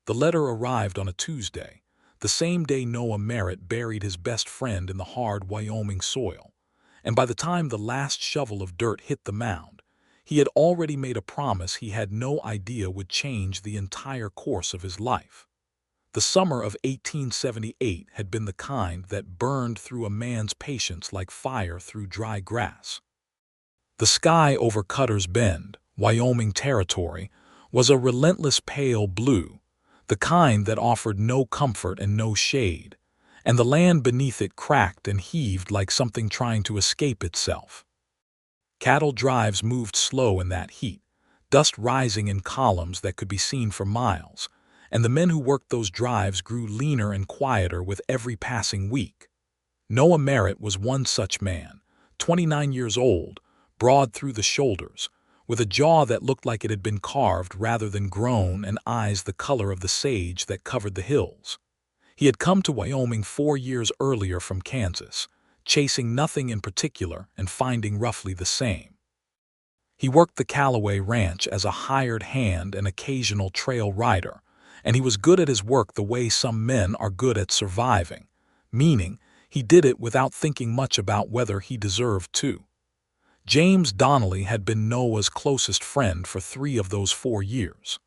The letter arrived on a Tuesday, the same day Noah Merritt buried his best friend in the hard Wyoming soil, and by the time the last shovel of dirt hit the mound, he had already made a promise he had no idea would change the entire course of his life. The summer of 1878 had been the kind that burned through a man's patience like fire through dry grass. The sky over Cutter's Bend, Wyoming territory, was a relentless pale blue, the kind that offered no comfort and no shade, and the land beneath it cracked and heaved like something trying to escape itself. Cattle drives moved slow in that heat, dust rising in columns that could be seen for miles, and the men who worked those drives grew leaner and quieter with every passing week. Noah Merritt was one such man, 29 years old, broad through the shoulders, with a jaw that looked like it had been carved rather than grown and eyes the color of the sage that covered the hills. He had come to Wyoming 4 years earlier from Kansas, chasing nothing in particular and finding roughly the same. He worked the Callaway Ranch as a hired hand and occasional trail rider, and he was good at his work the way some men are good at surviving, meaning he did it without thinking much about whether he deserved to. James Donnelly had been Noah's closest friend for 3 of those 4 years.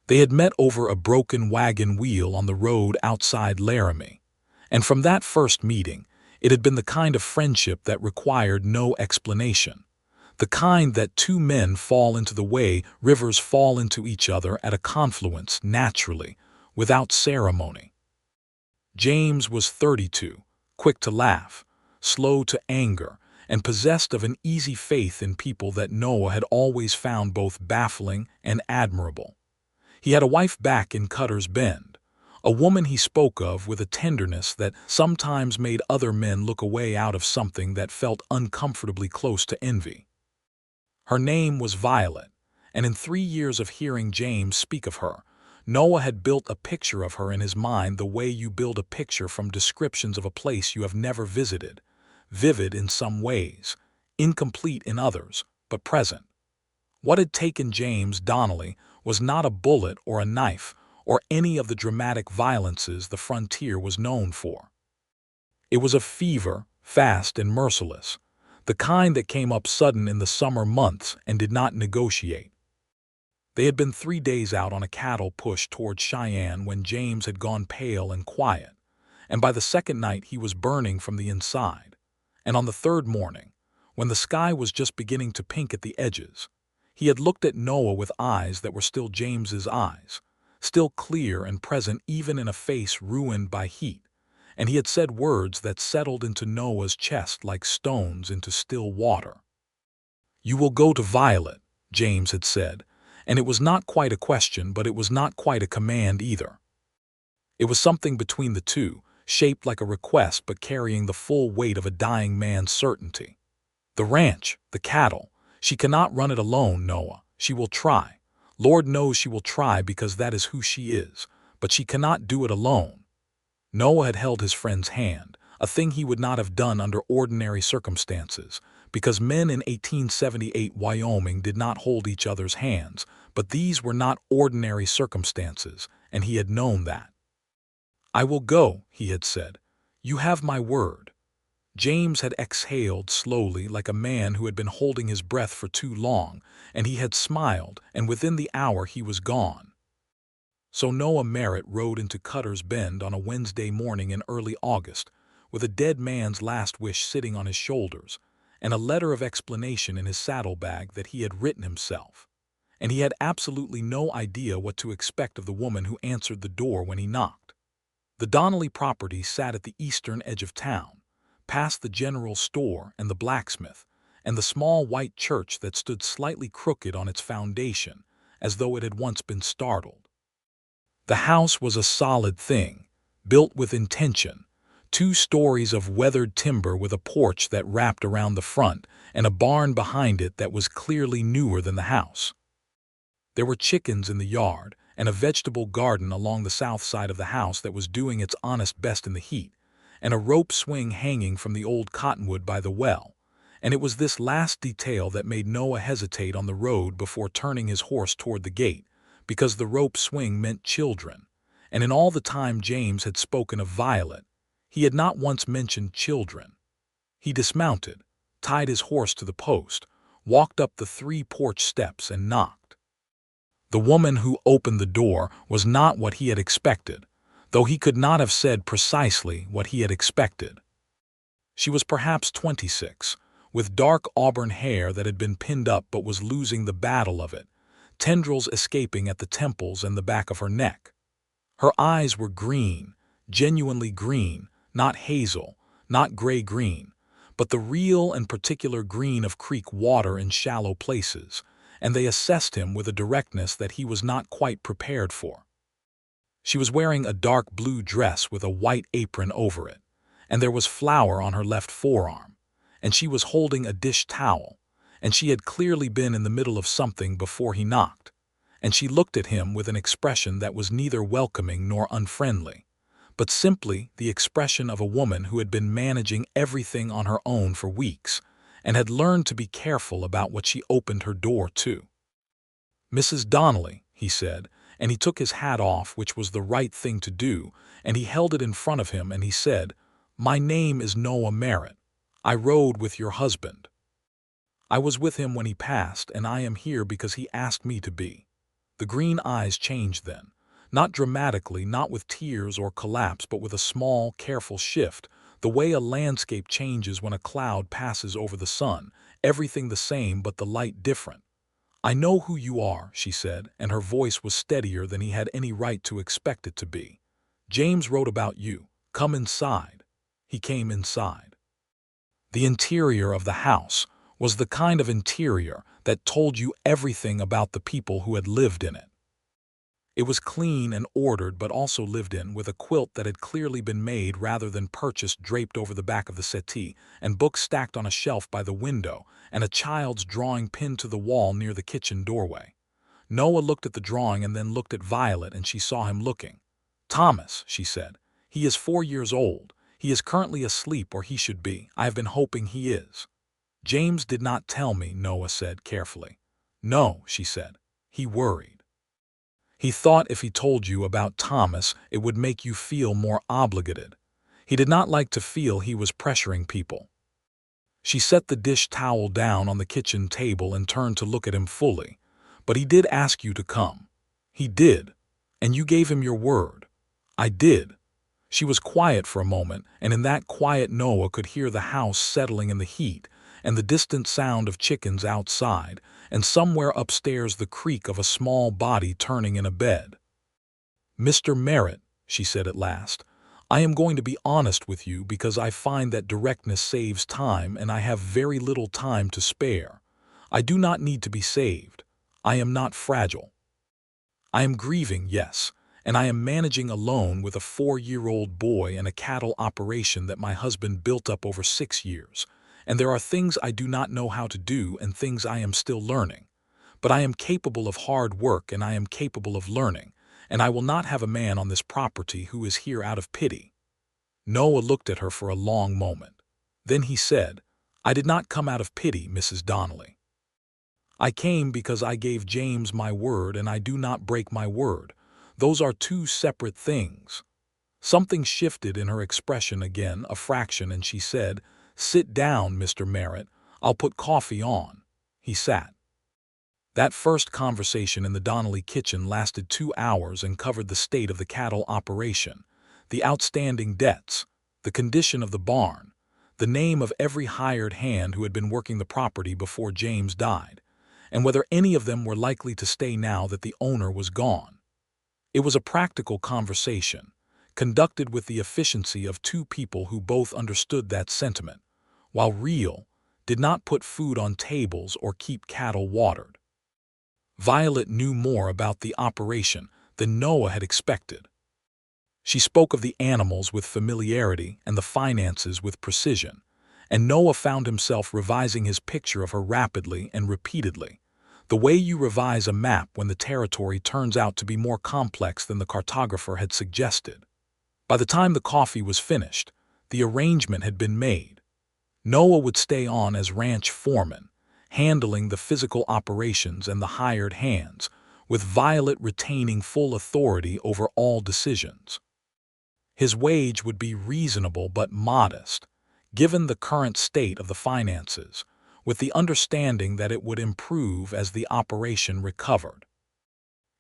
They had met over a broken wagon wheel on the road outside Laramie, and from that first meeting, it had been the kind of friendship that required no explanation, the kind that 2 men fall into the way rivers fall into each other at a confluence naturally, without ceremony. James was 32, quick to laugh, slow to anger, and possessed of an easy faith in people that Noah had always found both baffling and admirable. He had a wife back in Cutter's Bend, a woman he spoke of with a tenderness that sometimes made other men look away out of something that felt uncomfortably close to envy. Her name was Violet, and in 3 years of hearing James speak of her, Noah had built a picture of her in his mind the way you build a picture from descriptions of a place you have never visited, vivid in some ways, incomplete in others, but present. What had taken James Donnelly was not a bullet or a knife or any of the dramatic violences the frontier was known for. It was a fever, fast and merciless, the kind that came up sudden in the summer months and did not negotiate. They had been 3 days out on a cattle push toward Cheyenne when James had gone pale and quiet, and by the second night he was burning from the inside. And on the third morning, when the sky was just beginning to pink at the edges, he had looked at Noah with eyes that were still James's eyes, still clear and present even in a face ruined by heat, and he had said words that settled into Noah's chest like stones into still water. "You will go to Violet," James had said, and it was not quite a question, but it was not quite a command either. It was something between the two, shaped like a request but carrying the full weight of a dying man's certainty. "The ranch, the cattle, she cannot run it alone, Noah. She will try. Lord knows she will try because that is who she is, but she cannot do it alone." Noah had held his friend's hand, a thing he would not have done under ordinary circumstances, because men in 1878 Wyoming did not hold each other's hands, but these were not ordinary circumstances, and he had known that. "I will go," he had said. "You have my word." James had exhaled slowly like a man who had been holding his breath for too long, and he had smiled, and within the hour he was gone. So Noah Merritt rode into Cutter's Bend on a Wednesday morning in early August, with a dead man's last wish sitting on his shoulders, and a letter of explanation in his saddlebag that he had written himself. And he had absolutely no idea what to expect of the woman who answered the door when he knocked. The Donnelly property sat at the eastern edge of town, past the general store and the blacksmith, and the small white church that stood slightly crooked on its foundation, as though it had once been startled. The house was a solid thing, built with intention, 2 stories of weathered timber with a porch that wrapped around the front and a barn behind it that was clearly newer than the house. There were chickens in the yard, and a vegetable garden along the south side of the house that was doing its honest best in the heat, and a rope swing hanging from the old cottonwood by the well, and it was this last detail that made Noah hesitate on the road before turning his horse toward the gate, because the rope swing meant children, and in all the time James had spoken of Violet, he had not once mentioned children. He dismounted, tied his horse to the post, walked up the 3 porch steps and knocked. The woman who opened the door was not what he had expected, though he could not have said precisely what he had expected. She was perhaps 26, with dark auburn hair that had been pinned up but was losing the battle of it, tendrils escaping at the temples and the back of her neck. Her eyes were green, genuinely green, not hazel, not gray-green, but the real and particular green of creek water in shallow places, and they assessed him with a directness that he was not quite prepared for. She was wearing a dark blue dress with a white apron over it, and there was flour on her left forearm, and she was holding a dish towel, and she had clearly been in the middle of something before he knocked, and she looked at him with an expression that was neither welcoming nor unfriendly, but simply the expression of a woman who had been managing everything on her own for weeks, and had learned to be careful about what she opened her door to. "Mrs. Donnelly," he said, and he took his hat off, which was the right thing to do, and he held it in front of him, and he said, "My name is Noah Merritt. I rode with your husband. I was with him when he passed, and I am here because he asked me to be." The green eyes changed then, not dramatically, not with tears or collapse, but with a small, careful shift, the way a landscape changes when a cloud passes over the sun, everything the same but the light different. "I know who you are," she said, and her voice was steadier than he had any right to expect it to be. "James wrote about you. Come inside." He came inside. The interior of the house was the kind of interior that told you everything about the people who had lived in it. It was clean and ordered, but also lived in, with a quilt that had clearly been made rather than purchased draped over the back of the settee, and books stacked on a shelf by the window, and a child's drawing pinned to the wall near the kitchen doorway. Noah looked at the drawing and then looked at Violet, and she saw him looking. "Thomas," she said. "He is 4 years old. He is currently asleep, or he should be. I have been hoping he is." "James did not tell me," Noah said carefully. "No," she said. "He worried. He thought if he told you about Thomas, it would make you feel more obligated. He did not like to feel he was pressuring people." She set the dish towel down on the kitchen table and turned to look at him fully. "But he did ask you to come." "He did. And you gave him your word." "I did." She was quiet for a moment, and in that quiet Noah could hear the house settling in the heat, and the distant sound of chickens outside, and somewhere upstairs the creak of a small body turning in a bed. "Mr. Merritt," she said at last, "I am going to be honest with you because I find that directness saves time, and I have very little time to spare. I do not need to be saved. I am not fragile. I am grieving, yes, and I am managing alone with a 4-year-old boy and a cattle operation that my husband built up over 6 years. And there are things I do not know how to do and things I am still learning. But I am capable of hard work, and I am capable of learning, and I will not have a man on this property who is here out of pity." Noah looked at her for a long moment. Then he said, "I did not come out of pity, Mrs. Donnelly. I came because I gave James my word, and I do not break my word. Those are 2 separate things." Something shifted in her expression again, a fraction, and she said, "Sit down, Mr. Merritt. I'll put coffee on." He sat. That first conversation in the Donnelly kitchen lasted 2 hours and covered the state of the cattle operation, the outstanding debts, the condition of the barn, the name of every hired hand who had been working the property before James died, and whether any of them were likely to stay now that the owner was gone. It was a practical conversation, conducted with the efficiency of 2 people who both understood that sentiment, while real, did not put food on tables or keep cattle watered. Violet knew more about the operation than Noah had expected. She spoke of the animals with familiarity and the finances with precision, and Noah found himself revising his picture of her rapidly and repeatedly, the way you revise a map when the territory turns out to be more complex than the cartographer had suggested. By the time the coffee was finished, the arrangement had been made. Noah would stay on as ranch foreman, handling the physical operations and the hired hands, with Violet retaining full authority over all decisions. His wage would be reasonable but modest, given the current state of the finances, with the understanding that it would improve as the operation recovered.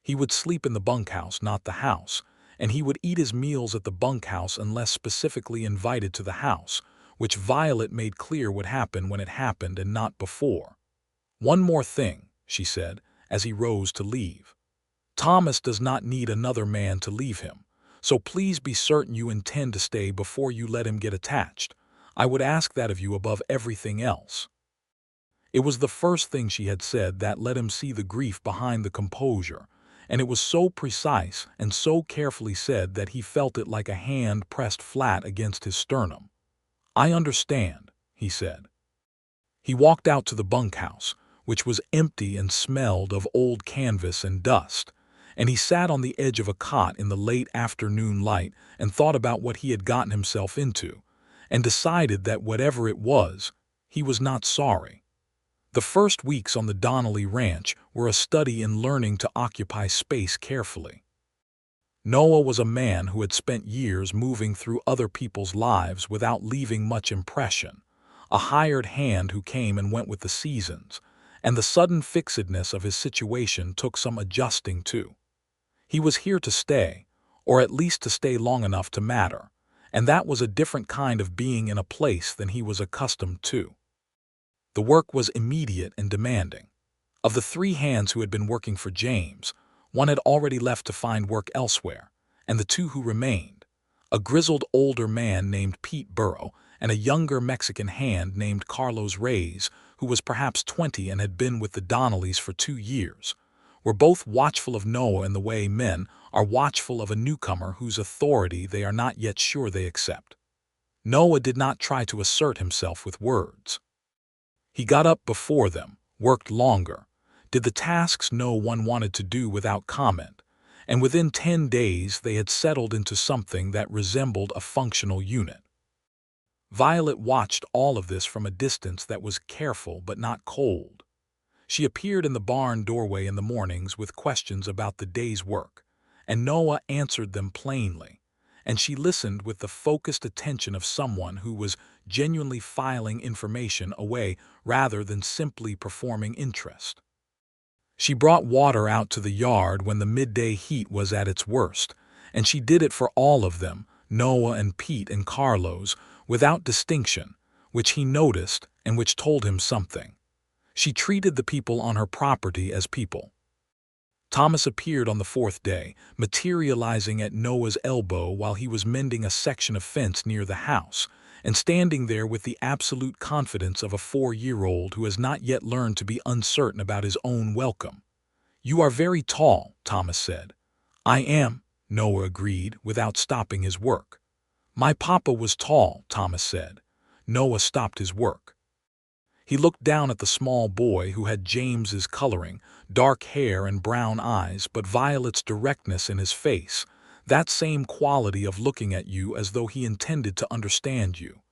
He would sleep in the bunkhouse, not the house, and he would eat his meals at the bunkhouse unless specifically invited to the house, which Violet made clear would happen when it happened and not before. "One more thing," she said, as he rose to leave. "Thomas does not need another man to leave him, so please be certain you intend to stay before you let him get attached. I would ask that of you above everything else." It was the first thing she had said that let him see the grief behind the composure, and it was so precise and so carefully said that he felt it like a hand pressed flat against his sternum. "I understand," he said. He walked out to the bunkhouse, which was empty and smelled of old canvas and dust, and he sat on the edge of a cot in the late afternoon light and thought about what he had gotten himself into, and decided that whatever it was, he was not sorry. The first weeks on the Donnelly ranch were a study in learning to occupy space carefully. Noah was a man who had spent years moving through other people's lives without leaving much impression, a hired hand who came and went with the seasons, and the sudden fixedness of his situation took some adjusting to. He was here to stay, or at least to stay long enough to matter, and that was a different kind of being in a place than he was accustomed to. The work was immediate and demanding. Of the 3 hands who had been working for James, 1 had already left to find work elsewhere, and the 2 who remained, a grizzled older man named Pete Burrow and a younger Mexican hand named Carlos Reyes, who was perhaps 20 and had been with the Donnellys for 2 years, were both watchful of Noah in the way men are watchful of a newcomer whose authority they are not yet sure they accept. Noah did not try to assert himself with words. He got up before them, worked longer, did the tasks no one wanted to do without comment, and within 10 days they had settled into something that resembled a functional unit. Violet watched all of this from a distance that was careful but not cold. She appeared in the barn doorway in the mornings with questions about the day's work, and Noah answered them plainly, and she listened with the focused attention of someone who was genuinely filing information away rather than simply performing interest. She brought water out to the yard when the midday heat was at its worst, and she did it for all of them, Noah and Pete and Carlos, without distinction, which he noticed and which told him something. She treated the people on her property as people. Thomas appeared on the 4th day, materializing at Noah's elbow while he was mending a section of fence near the house, and standing there with the absolute confidence of a 4-year-old who has not yet learned to be uncertain about his own welcome. "You are very tall," Thomas said. "I am," Noah agreed, without stopping his work. "My papa was tall," Thomas said. Noah stopped his work. He looked down at the small boy who had James's coloring, dark hair and brown eyes, but Violet's directness in his face, that same quality of looking at you as though he intended to understand you.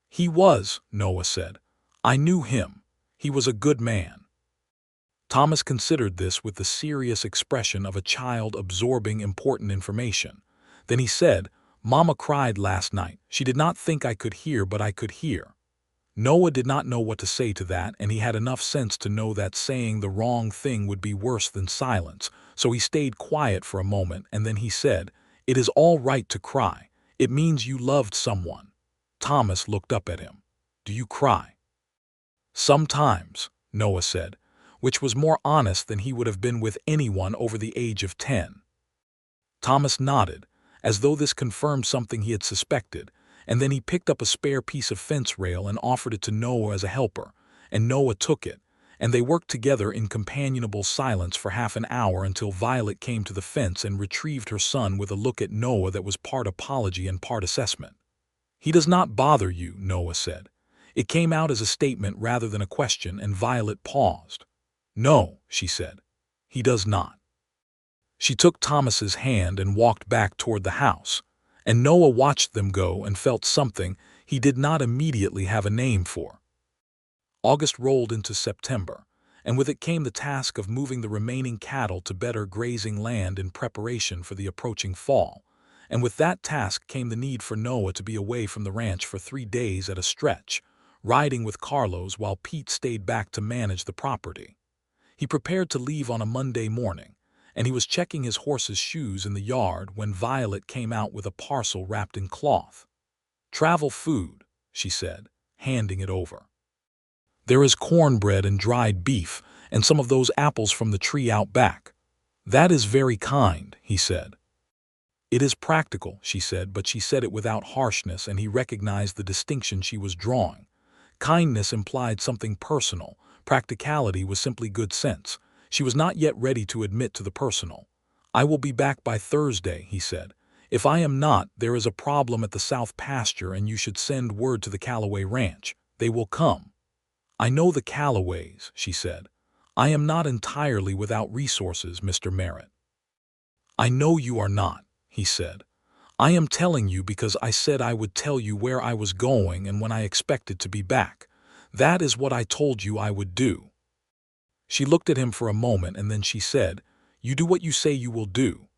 "He was," Noah said. "I knew him. He was a good man." Thomas considered this with the serious expression of a child absorbing important information. Then he said, "Mama cried last night. She did not think I could hear, but I could hear." Noah did not know what to say to that, and he had enough sense to know that saying the wrong thing would be worse than silence, so he stayed quiet for a moment, and then he said, "It is all right to cry. It means you loved someone." Thomas looked up at him. "Do you cry?" "Sometimes," Noah said, which was more honest than he would have been with anyone over the age of 10. Thomas nodded, as though this confirmed something he had suspected, and then he picked up a spare piece of fence rail and offered it to Noah as a helper, and Noah took it, and they worked together in companionable silence for half an hour until Violet came to the fence and retrieved her son with a look at Noah that was part apology and part assessment. "He does not bother you," Noah said. It came out as a statement rather than a question, and Violet paused. "No," she said, "he does not." She took Thomas's hand and walked back toward the house, and Noah watched them go and felt something he did not immediately have a name for. August rolled into September, and with it came the task of moving the remaining cattle to better grazing land in preparation for the approaching fall. And with that task came the need for Noah to be away from the ranch for 3 days at a stretch, riding with Carlos while Pete stayed back to manage the property. He prepared to leave on a Monday morning, and he was checking his horse's shoes in the yard when Violet came out with a parcel wrapped in cloth. "Travel food," she said, handing it over. "There is cornbread and dried beef, and some of those apples from the tree out back." "That is very kind," he said. "It is practical," she said, but she said it without harshness, and he recognized the distinction she was drawing. Kindness implied something personal. Practicality was simply good sense. She was not yet ready to admit to the personal. "I will be back by Thursday," he said. "If I am not, there is a problem at the South Pasture, and you should send word to the Callaway Ranch. They will come." "I know the Callaways," she said. "I am not entirely without resources, Mr. Merritt." "I know you are not," he said. "I am telling you because I said I would tell you where I was going and when I expected to be back. That is what I told you I would do." She looked at him for a moment, and then she said, "You do what you say you will do."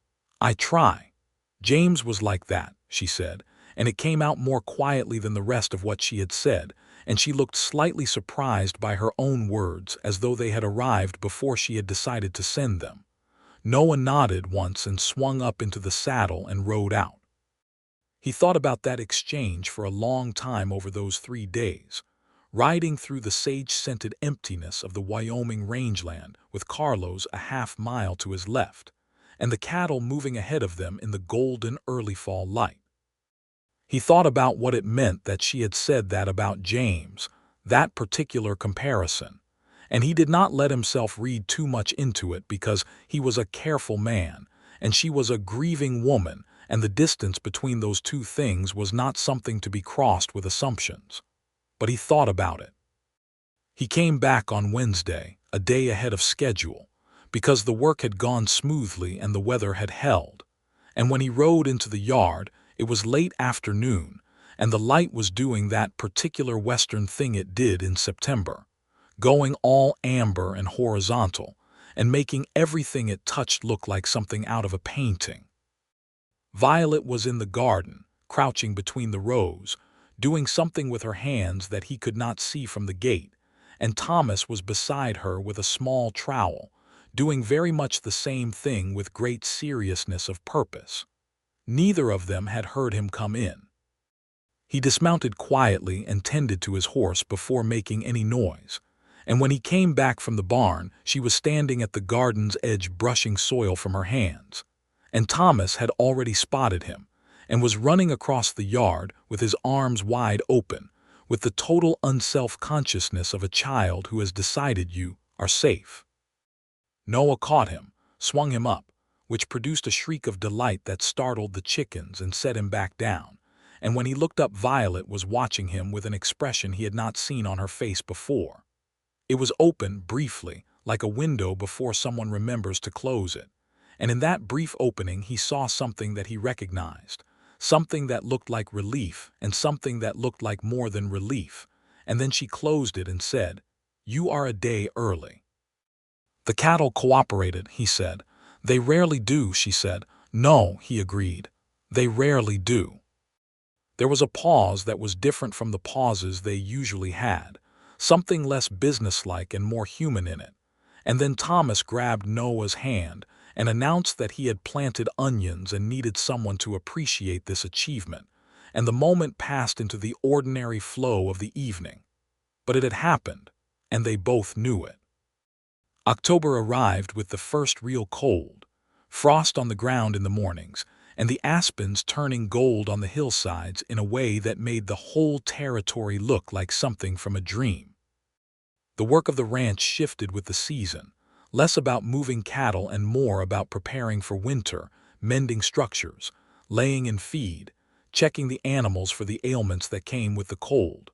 "I try." "James was like that," she said, and it came out more quietly than the rest of what she had said, and she looked slightly surprised by her own words, as though they had arrived before she had decided to send them. Noah nodded once and swung up into the saddle and rode out. He thought about that exchange for a long time over those 3 days, riding through the sage-scented emptiness of the Wyoming rangeland with Carlos a half-mile to his left, and the cattle moving ahead of them in the golden early fall light. He thought about what it meant that she had said that about James, that particular comparison, and he did not let himself read too much into it because he was a careful man, and she was a grieving woman, and the distance between those two things was not something to be crossed with assumptions. But he thought about it. He came back on Wednesday, a day ahead of schedule, because the work had gone smoothly and the weather had held, and when he rode into the yard, it was late afternoon, and the light was doing that particular western thing it did in September, going all amber and horizontal, and making everything it touched look like something out of a painting. Violet was in the garden, crouching between the rows, doing something with her hands that he could not see from the gate, and Thomas was beside her with a small trowel, doing very much the same thing with great seriousness of purpose. Neither of them had heard him come in. He dismounted quietly and tended to his horse before making any noise, and when he came back from the barn, she was standing at the garden's edge brushing soil from her hands, and Thomas had already spotted him and was running across the yard with his arms wide open, with the total unself-consciousness of a child who has decided you are safe. Noah caught him, swung him up, which produced a shriek of delight that startled the chickens and set him back down, and when he looked up, Violet was watching him with an expression he had not seen on her face before. It was open briefly, like a window before someone remembers to close it, and in that brief opening he saw something that he recognized, something that looked like relief and something that looked like more than relief, and then she closed it and said, "You are a day early." "The cattle cooperated," he said. "They rarely do," she said. "No," he agreed. "They rarely do." There was a pause that was different from the pauses they usually had, something less businesslike and more human in it, and then Thomas grabbed Noah's hand and announced that he had planted onions and needed someone to appreciate this achievement, and the moment passed into the ordinary flow of the evening. But it had happened, and they both knew it. October arrived with the first real cold, frost on the ground in the mornings, and the aspens turning gold on the hillsides in a way that made the whole territory look like something from a dream. The work of the ranch shifted with the season, less about moving cattle and more about preparing for winter, mending structures, laying in feed, checking the animals for the ailments that came with the cold.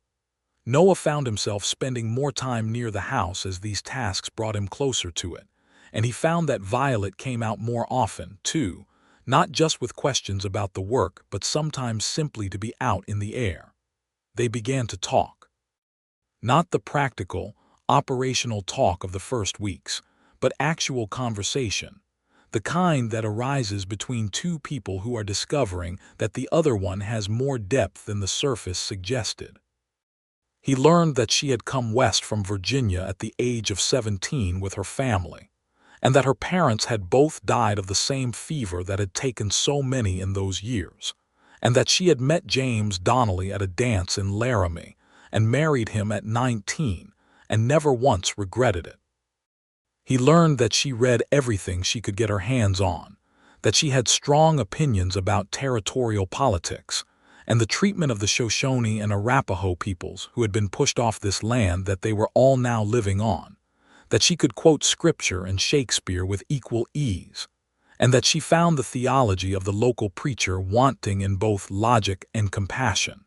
Noah found himself spending more time near the house as these tasks brought him closer to it, and he found that Violet came out more often, too, not just with questions about the work, but sometimes simply to be out in the air. They began to talk. Not the practical, operational talk of the first weeks, but actual conversation, the kind that arises between two people who are discovering that the other one has more depth than the surface suggested. He learned that she had come west from Virginia at the age of 17 with her family, and that her parents had both died of the same fever that had taken so many in those years, and that she had met James Donnelly at a dance in Laramie and married him at 19 and never once regretted it. He learned that she read everything she could get her hands on, that she had strong opinions about territorial politics and the treatment of the Shoshone and Arapaho peoples who had been pushed off this land that they were all now living on, that she could quote scripture and Shakespeare with equal ease, and that she found the theology of the local preacher wanting in both logic and compassion.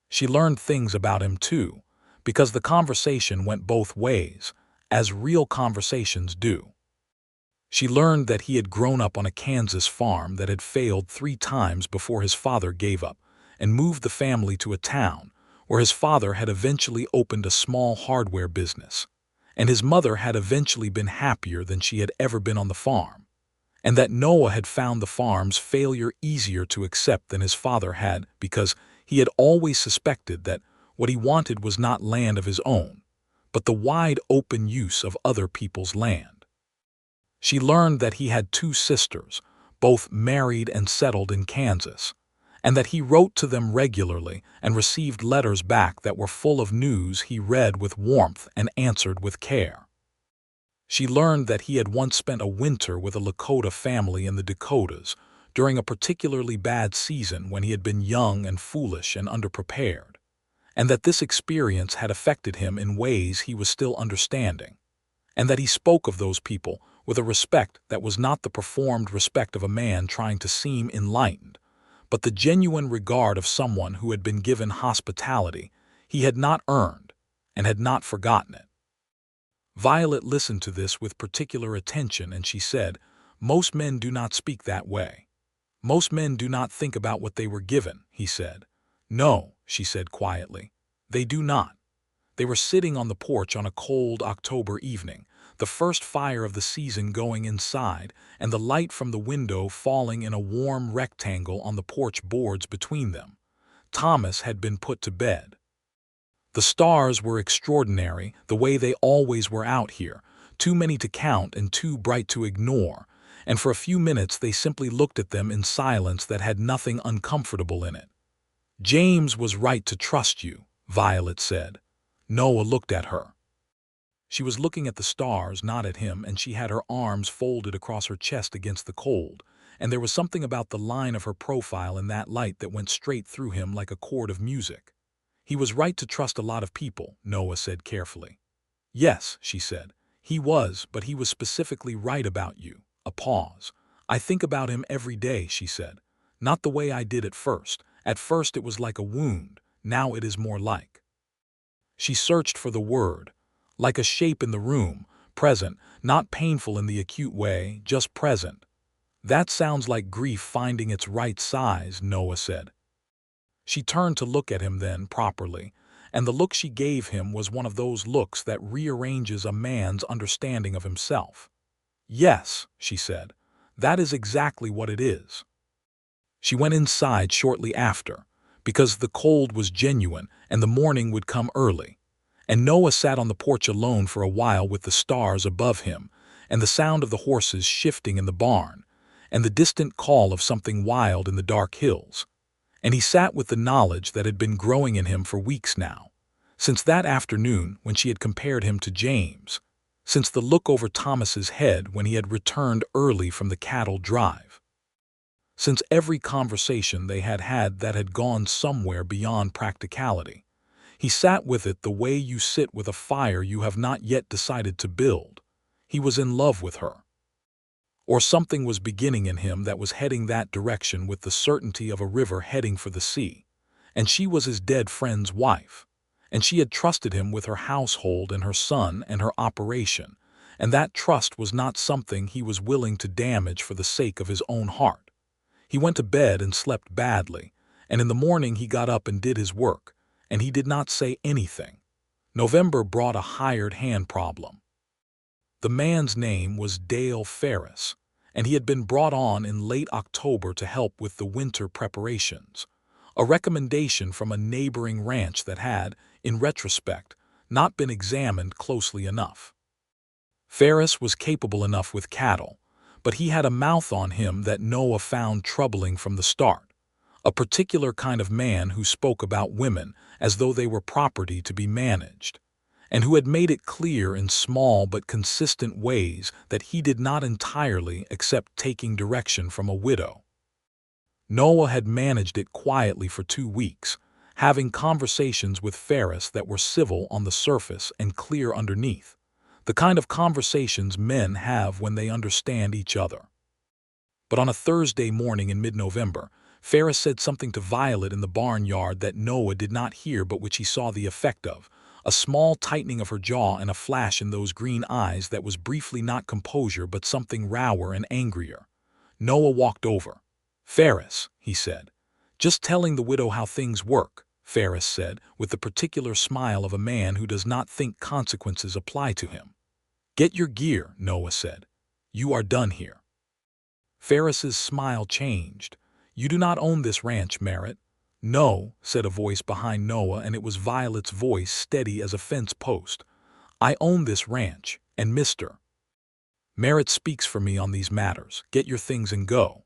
She learned things about him, too, because the conversation went both ways, as real conversations do. She learned that he had grown up on a Kansas farm that had failed 3 times before his father gave up and moved the family to a town where his father had eventually opened a small hardware business, and his mother had eventually been happier than she had ever been on the farm, and that Noah had found the farm's failure easier to accept than his father had because he had always suspected that what he wanted was not land of his own, but the wide open use of other people's land. She learned that he had 2 sisters, both married and settled in Kansas, and that he wrote to them regularly and received letters back that were full of news he read with warmth and answered with care. She learned that he had once spent a winter with a Lakota family in the Dakotas during a particularly bad season when he had been young and foolish and underprepared, and that this experience had affected him in ways he was still understanding, and that he spoke of those people with a respect that was not the performed respect of a man trying to seem enlightened, but the genuine regard of someone who had been given hospitality he had not earned and had not forgotten it. Violet listened to this with particular attention, and she said, "Most men do not speak that way. Most men do not think about what they were given," he said. "No," she said quietly, "they do not." They were sitting on the porch on a cold October evening, the first fire of the season going inside, and the light from the window falling in a warm rectangle on the porch boards between them. Thomas had been put to bed. The stars were extraordinary, the way they always were out here, too many to count and too bright to ignore, and for a few minutes they simply looked at them in silence that had nothing uncomfortable in it. "James was right to trust you," Violet said. Noah looked at her. She was looking at the stars, not at him, and she had her arms folded across her chest against the cold, and there was something about the line of her profile in that light that went straight through him like a chord of music. "He was right to trust a lot of people," Noah said carefully. "Yes," she said, "he was, but he was specifically right about you." A pause. "I think about him every day," she said. "Not the way I did at first. At first it was like a wound. Now it is more like." She searched for the word. "Like a shape in the room, present, not painful in the acute way, just present." "That sounds like grief finding its right size," Noah said. She turned to look at him then, properly, and the look she gave him was one of those looks that rearranges a man's understanding of himself. "Yes," she said, "that is exactly what it is." She went inside shortly after, because the cold was genuine and the morning would come early, and Noah sat on the porch alone for a while with the stars above him and the sound of the horses shifting in the barn and the distant call of something wild in the dark hills. And he sat with the knowledge that had been growing in him for weeks now, since that afternoon when she had compared him to James, since the look over Thomas's head when he had returned early from the cattle drive, since every conversation they had had that had gone somewhere beyond practicality. He sat with it the way you sit with a fire you have not yet decided to build. He was in love with her. Or something was beginning in him that was heading that direction with the certainty of a river heading for the sea, and she was his dead friend's wife, and she had trusted him with her household and her son and her operation, and that trust was not something he was willing to damage for the sake of his own heart. He went to bed and slept badly, and in the morning he got up and did his work, and he did not say anything. November brought a hired hand problem. The man's name was Dale Ferris, and he had been brought on in late October to help with the winter preparations, a recommendation from a neighboring ranch that had, in retrospect, not been examined closely enough. Ferris was capable enough with cattle, but he had a mouth on him that Noah found troubling from the start, a particular kind of man who spoke about women as though they were property to be managed, and who had made it clear in small but consistent ways that he did not entirely accept taking direction from a widow. Noah had managed it quietly for 2 weeks, having conversations with Ferris that were civil on the surface and clear underneath, the kind of conversations men have when they understand each other. But on a Thursday morning in mid-November, Ferris said something to Violet in the barnyard that Noah did not hear but which he saw the effect of, a small tightening of her jaw and a flash in those green eyes that was briefly not composure but something rower and angrier. Noah walked over. "Ferris," he said. "Just telling the widow how things work," Ferris said, with the particular smile of a man who does not think consequences apply to him. "Get your gear," Noah said. "You are done here." Ferris's smile changed. "You do not own this ranch, Merritt." "No," said a voice behind Noah, and it was Violet's voice, steady as a fence post. "I own this ranch, and Mr. Merritt speaks for me on these matters. Get your things and go."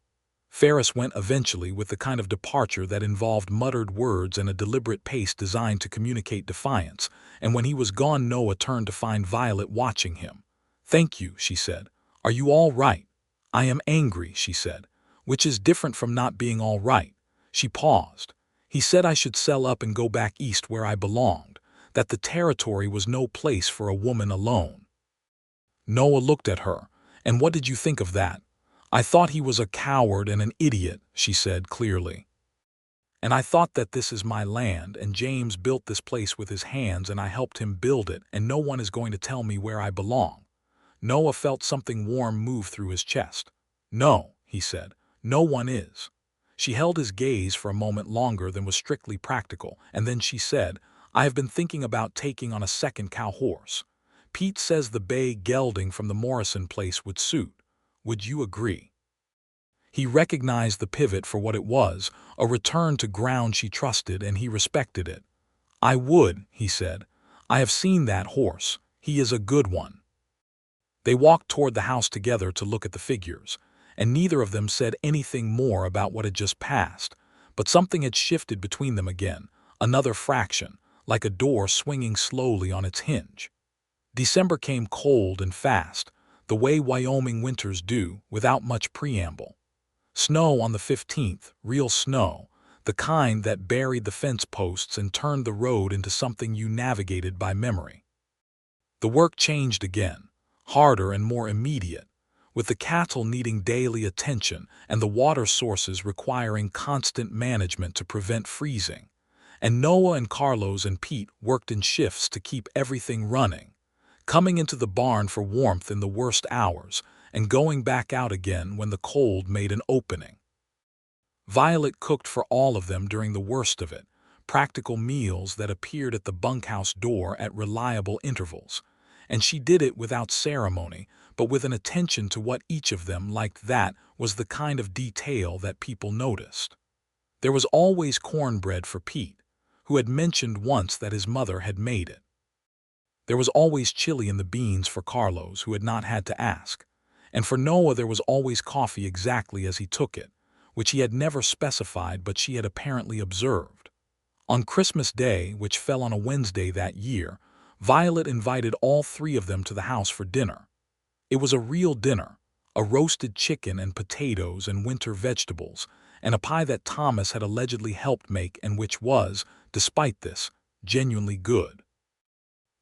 Ferris went eventually, with the kind of departure that involved muttered words and a deliberate pace designed to communicate defiance, and when he was gone Noah turned to find Violet watching him. "Thank you," she said. "Are you all right?" "I am angry," she said, "which is different from not being all right." She paused. "He said I should sell up and go back east where I belonged, that the territory was no place for a woman alone." Noah looked at her. "And what did you think of that?" "I thought he was a coward and an idiot," she said clearly. "And I thought that this is my land, and James built this place with his hands, and I helped him build it, and no one is going to tell me where I belong." Noah felt something warm move through his chest. "No," he said, "no one is." She held his gaze for a moment longer than was strictly practical, and then she said, "I have been thinking about taking on a second cow horse. Pete says the bay gelding from the Morrison place would suit. Would you agree?" He recognized the pivot for what it was, a return to ground she trusted, and he respected it. "I would," he said. "I have seen that horse. He is a good one." They walked toward the house together to look at the figures, and neither of them said anything more about what had just passed, but something had shifted between them again, another fraction, like a door swinging slowly on its hinge. December came cold and fast, the way Wyoming winters do, without much preamble. Snow on the 15th, real snow, the kind that buried the fence posts and turned the road into something you navigated by memory. The work changed again, harder and more immediate, with the cattle needing daily attention and the water sources requiring constant management to prevent freezing. And Noah and Carlos and Pete worked in shifts to keep everything running, coming into the barn for warmth in the worst hours and going back out again when the cold made an opening. Violet cooked for all of them during the worst of it, practical meals that appeared at the bunkhouse door at reliable intervals, and she did it without ceremony, but with an attention to what each of them liked. That was the kind of detail that people noticed. There was always cornbread for Pete, who had mentioned once that his mother had made it. There was always chili in the beans for Carlos, who had not had to ask, and for Noah there was always coffee exactly as he took it, which he had never specified but she had apparently observed. On Christmas Day, which fell on a Wednesday that year, Violet invited all three of them to the house for dinner. It was a real dinner, a roasted chicken and potatoes and winter vegetables, and a pie that Thomas had allegedly helped make and which was, despite this, genuinely good.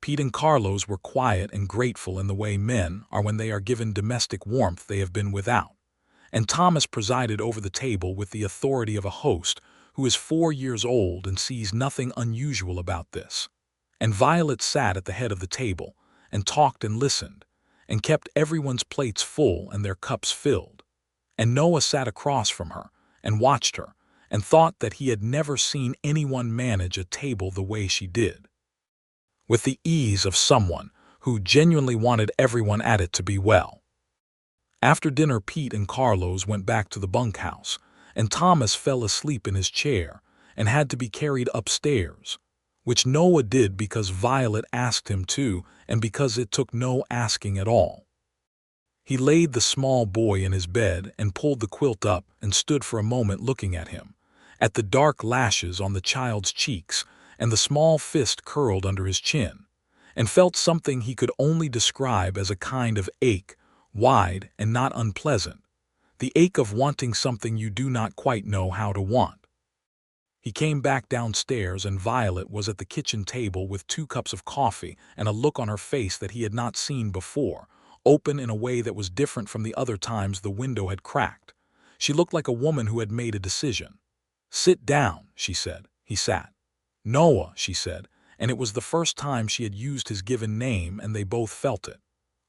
Pete and Carlos were quiet and grateful in the way men are when they are given domestic warmth they have been without, and Thomas presided over the table with the authority of a host who is 4 years old and sees nothing unusual about this. And Violet sat at the head of the table and talked and listened, and kept everyone's plates full and their cups filled. And Noah sat across from her and watched her and thought that he had never seen anyone manage a table the way she did. with the ease of someone who genuinely wanted everyone at it to be well. After dinner, Pete and Carlos went back to the bunkhouse, and Thomas fell asleep in his chair and had to be carried upstairs, which Noah did because Violet asked him to and because it took no asking at all. He laid the small boy in his bed and pulled the quilt up and stood for a moment looking at him, at the dark lashes on the child's cheeks and the small fist curled under his chin, and felt something he could only describe as a kind of ache, wide and not unpleasant, the ache of wanting something you do not quite know how to want. He came back downstairs and Violet was at the kitchen table with 2 cups of coffee and a look on her face that he had not seen before, open in a way that was different from the other times the window had cracked. She looked like a woman who had made a decision. "Sit down," she said. He sat. "Noah," she said, and it was the first time she had used his given name and they both felt it.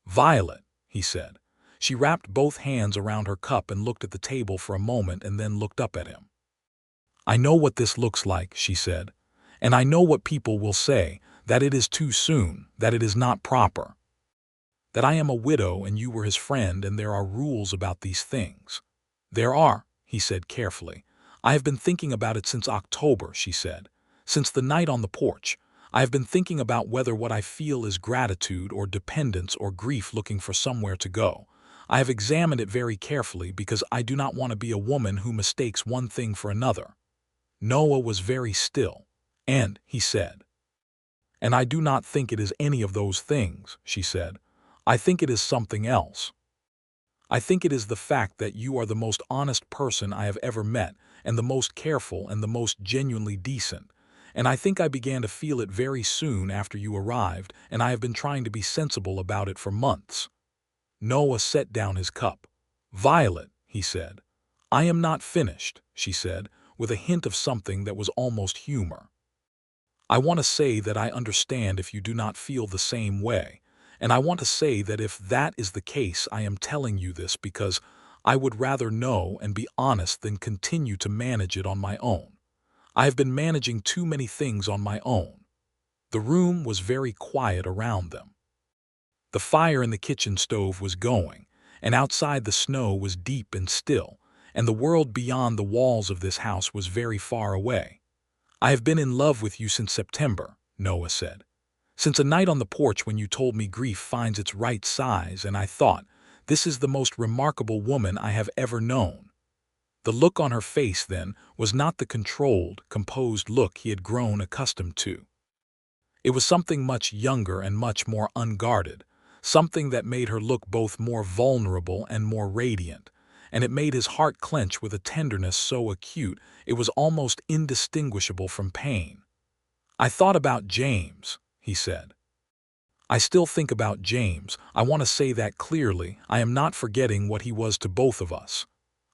"Violet," he said. She wrapped both hands around her cup and looked at the table for a moment and then looked up at him. "I know what this looks like," she said, "and I know what people will say, that it is too soon, that it is not proper. That I am a widow and you were his friend and there are rules about these things." "There are," he said carefully. "I have been thinking about it since October," she said. "Since the night on the porch. I have been thinking about whether what I feel is gratitude or dependence or grief looking for somewhere to go. I have examined it very carefully because I do not want to be a woman who mistakes one thing for another." Noah was very still. "And," he said. "And I do not think it is any of those things," she said. "I think it is something else. I think it is the fact that you are the most honest person I have ever met, and the most careful and the most genuinely decent. And I think I began to feel it very soon after you arrived, and I have been trying to be sensible about it for months." Noah set down his cup. "Violet," he said. "I am not finished," she said, with a hint of something that was almost humor. "I want to say that I understand if you do not feel the same way, and I want to say that if that is the case I am telling you this because I would rather know and be honest than continue to manage it on my own. I have been managing too many things on my own." The room was very quiet around them. The fire in the kitchen stove was going, and outside the snow was deep and still, and the world beyond the walls of this house was very far away. "I have been in love with you since September," Noah said. "Since a night on the porch when you told me grief finds its right size, and I thought, this is the most remarkable woman I have ever known." The look on her face then was not the controlled, composed look he had grown accustomed to. It was something much younger and much more unguarded, something that made her look both more vulnerable and more radiant, and it made his heart clench with a tenderness so acute it was almost indistinguishable from pain. "I thought about James," he said. "I still think about James. I want to say that clearly. I am not forgetting what he was to both of us."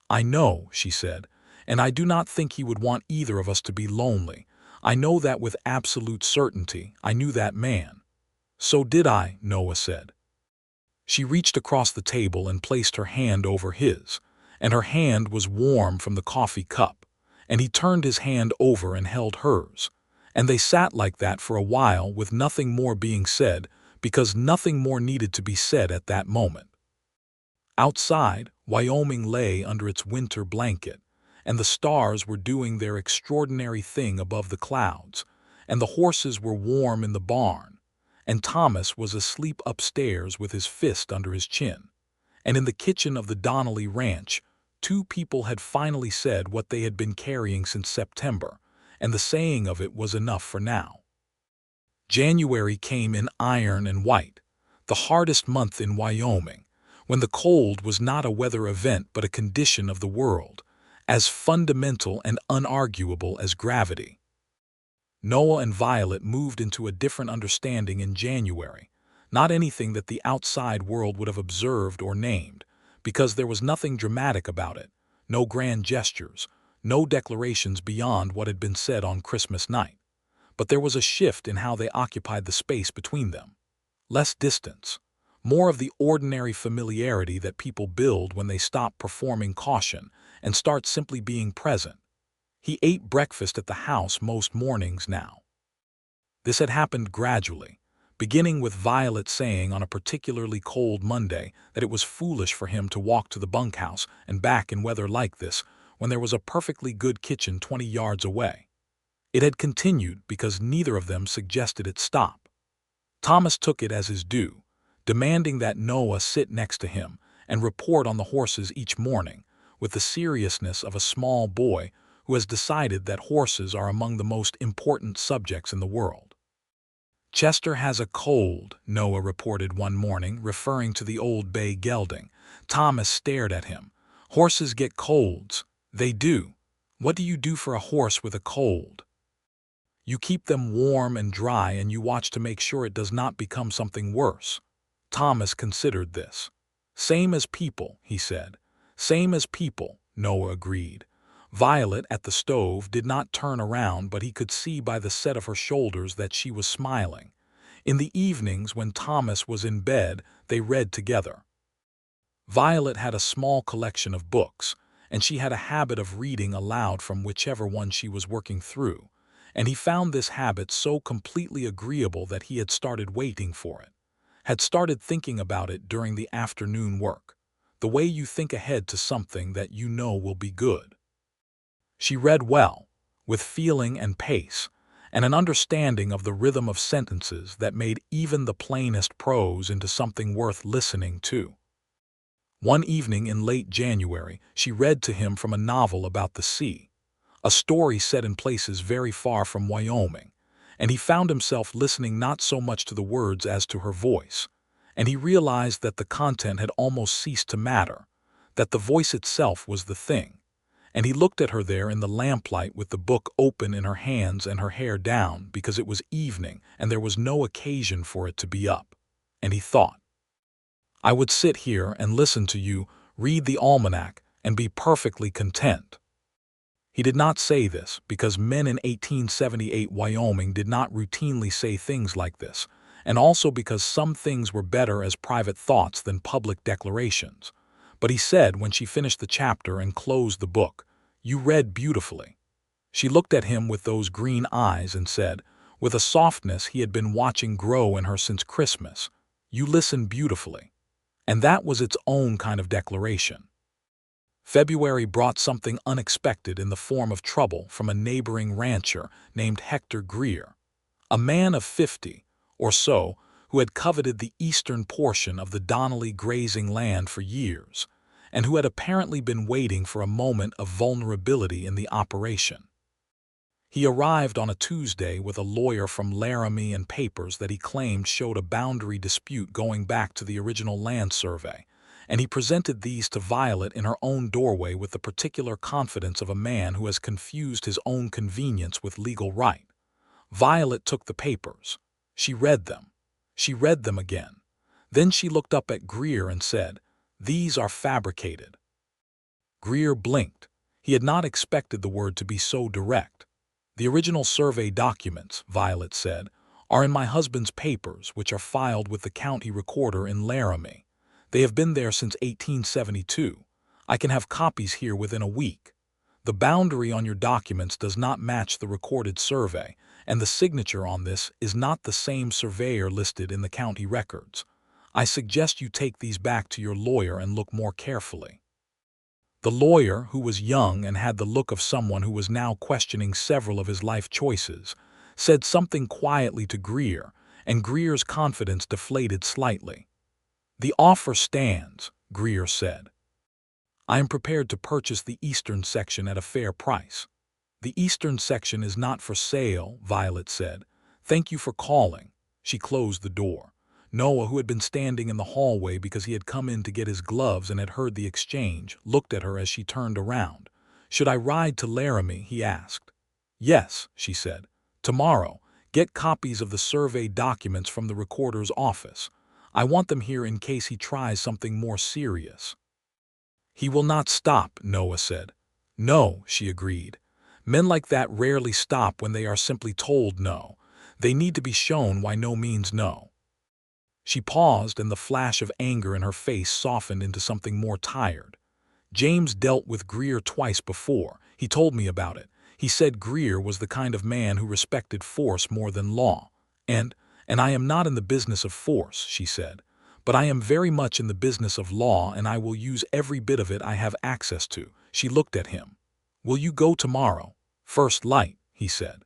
"I know," she said, "and I do not think he would want either of us to be lonely. I know that with absolute certainty. I knew that man." "So did I," Noah said. She reached across the table and placed her hand over his, and her hand was warm from the coffee cup, and he turned his hand over and held hers, and they sat like that for a while with nothing more being said because nothing more needed to be said at that moment. Outside, Wyoming lay under its winter blanket, and the stars were doing their extraordinary thing above the clouds, and the horses were warm in the barn, and Thomas was asleep upstairs with his fist under his chin. And in the kitchen of the Donnelly ranch, 2 people had finally said what they had been carrying since September, and the saying of it was enough for now. January came in iron and white, the hardest month in Wyoming, when the cold was not a weather event but a condition of the world, as fundamental and unarguable as gravity. Noah and Violet moved into a different understanding in January, not anything that the outside world would have observed or named, because there was nothing dramatic about it, no grand gestures, no declarations beyond what had been said on Christmas night. But there was a shift in how they occupied the space between them. Less distance, more of the ordinary familiarity that people build when they stop performing caution and start simply being present. He ate breakfast at the house most mornings now. This had happened gradually, beginning with Violet saying on a particularly cold Monday that it was foolish for him to walk to the bunkhouse and back in weather like this when there was a perfectly good kitchen 20 yards away. It had continued because neither of them suggested it stop. Thomas took it as his due, demanding that Noah sit next to him and report on the horses each morning, with the seriousness of a small boy who has decided that horses are among the most important subjects in the world. "Chester has a cold," Noah reported one morning, referring to the old bay gelding. Thomas stared at him. "Horses get colds." "They do. What do you do for a horse with a cold?" "You keep them warm and dry and you watch to make sure it does not become something worse." Thomas considered this. "Same as people," he said. "Same as people," Noah agreed. Violet, at the stove, did not turn around, but he could see by the set of her shoulders that she was smiling. In the evenings, when Thomas was in bed, they read together. Violet had a small collection of books, and she had a habit of reading aloud from whichever one she was working through, and he found this habit so completely agreeable that he had started waiting for it, had started thinking about it during the afternoon work, the way you think ahead to something that you know will be good. She read well, with feeling and pace, and an understanding of the rhythm of sentences that made even the plainest prose into something worth listening to. One evening in late January, she read to him from a novel about the sea, a story set in places very far from Wyoming, and he found himself listening not so much to the words as to her voice, and he realized that the content had almost ceased to matter, that the voice itself was the thing. And he looked at her there in the lamplight with the book open in her hands and her hair down because it was evening and there was no occasion for it to be up. And he thought, "I would sit here and listen to you read the almanac and be perfectly content." He did not say this because men in 1878 Wyoming did not routinely say things like this, and also because some things were better as private thoughts than public declarations. But he said when she finished the chapter and closed the book, "You read beautifully." She looked at him with those green eyes and said, with a softness he had been watching grow in her since Christmas, "You listen beautifully." And that was its own kind of declaration. February brought something unexpected in the form of trouble from a neighboring rancher named Hector Greer, a man of 50 or so who had coveted the eastern portion of the Donnelly grazing land for years, and who had apparently been waiting for a moment of vulnerability in the operation. He arrived on a Tuesday with a lawyer from Laramie and papers that he claimed showed a boundary dispute going back to the original land survey, and he presented these to Violet in her own doorway with the particular confidence of a man who has confused his own convenience with legal right. Violet took the papers. She read them. She read them again. Then she looked up at Greer and said, "These are fabricated." Greer blinked. He had not expected the word to be so direct. "The original survey documents," Violet said, "are in my husband's papers, which are filed with the county recorder in Laramie. They have been there since 1872. I can have copies here within a week. The boundary on your documents does not match the recorded survey, and the signature on this is not the same surveyor listed in the county records. I suggest you take these back to your lawyer and look more carefully." The lawyer, who was young and had the look of someone who was now questioning several of his life choices, said something quietly to Greer, and Greer's confidence deflated slightly. "The offer stands," Greer said. "I am prepared to purchase the eastern section at a fair price." "The eastern section is not for sale," Violet said. "Thank you for calling." She closed the door. Noah, who had been standing in the hallway because he had come in to get his gloves and had heard the exchange, looked at her as she turned around. "Should I ride to Laramie?" he asked. "Yes," she said. "Tomorrow. Get copies of the survey documents from the recorder's office. I want them here in case he tries something more serious." "He will not stop," Noah said. "No," she agreed. "Men like that rarely stop when they are simply told no. They need to be shown why no means no." She paused, and the flash of anger in her face softened into something more tired. "James dealt with Greer twice before. He told me about it. He said Greer was the kind of man who respected force more than law. And, and I am not in the business of force, she said, but I am very much in the business of law, and I will use every bit of it I have access to. She looked at him. Will you go tomorrow? First light, he said.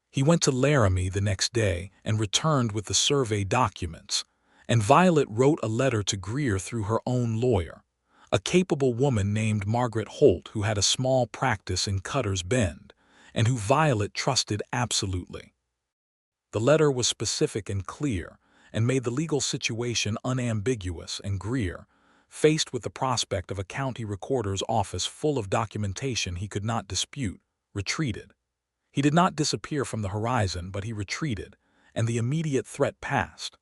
He went to Laramie the next day and returned with the survey documents, and Violet wrote a letter to Greer through her own lawyer, a capable woman named Margaret Holt who had a small practice in Cutter's Bend, and who Violet trusted absolutely. The letter was specific and clear, and made the legal situation unambiguous, and Greer, faced with the prospect of a county recorder's office full of documentation he could not dispute, retreated. He did not disappear from the horizon, but he retreated, and the immediate threat passed.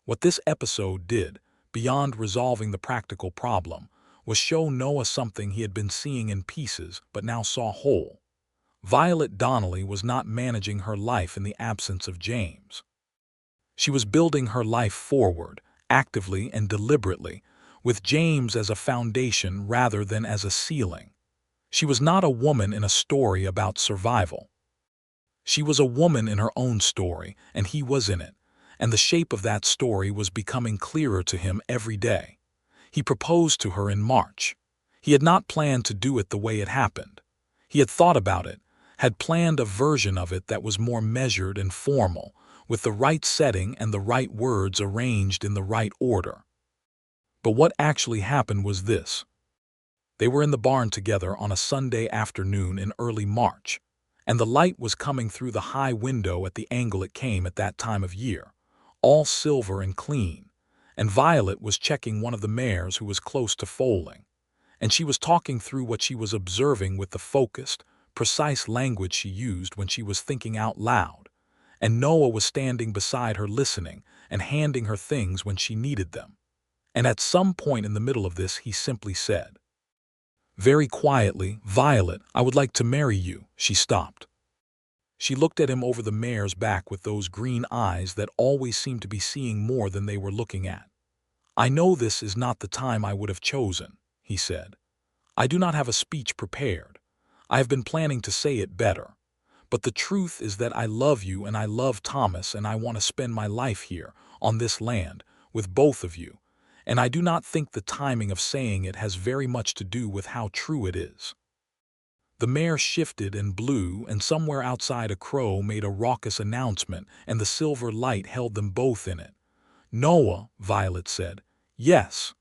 What this episode did, beyond resolving the practical problem, was show Noah something he had been seeing in pieces but now saw whole. Violet Donnelly was not managing her life in the absence of James. She was building her life forward, actively and deliberately, with James as a foundation rather than as a ceiling. She was not a woman in a story about survival. She was a woman in her own story, and he was in it, and the shape of that story was becoming clearer to him every day. He proposed to her in March. He had not planned to do it the way it happened. He had thought about it, had planned a version of it that was more measured and formal, with the right setting and the right words arranged in the right order. But what actually happened was this. They were in the barn together on a Sunday afternoon in early March, and the light was coming through the high window at the angle it came at that time of year, all silver and clean, and Violet was checking one of the mares who was close to foaling, and she was talking through what she was observing with the focused, precise language she used when she was thinking out loud, and Noah was standing beside her listening and handing her things when she needed them. And at some point in the middle of this he simply said, very quietly, "Violet, I would like to marry you." She stopped. She looked at him over the mare's back with those green eyes that always seemed to be seeing more than they were looking at. "I know this is not the time I would have chosen," he said. "I do not have a speech prepared. I have been planning to say it better. But the truth is that I love you and I love Thomas, and I want to spend my life here, on this land, with both of you. And I do not think the timing of saying it has very much to do with how true it is." The mare shifted and blew, and somewhere outside a crow made a raucous announcement, and the silver light held them both in it. "Noah," Violet said. "Yes.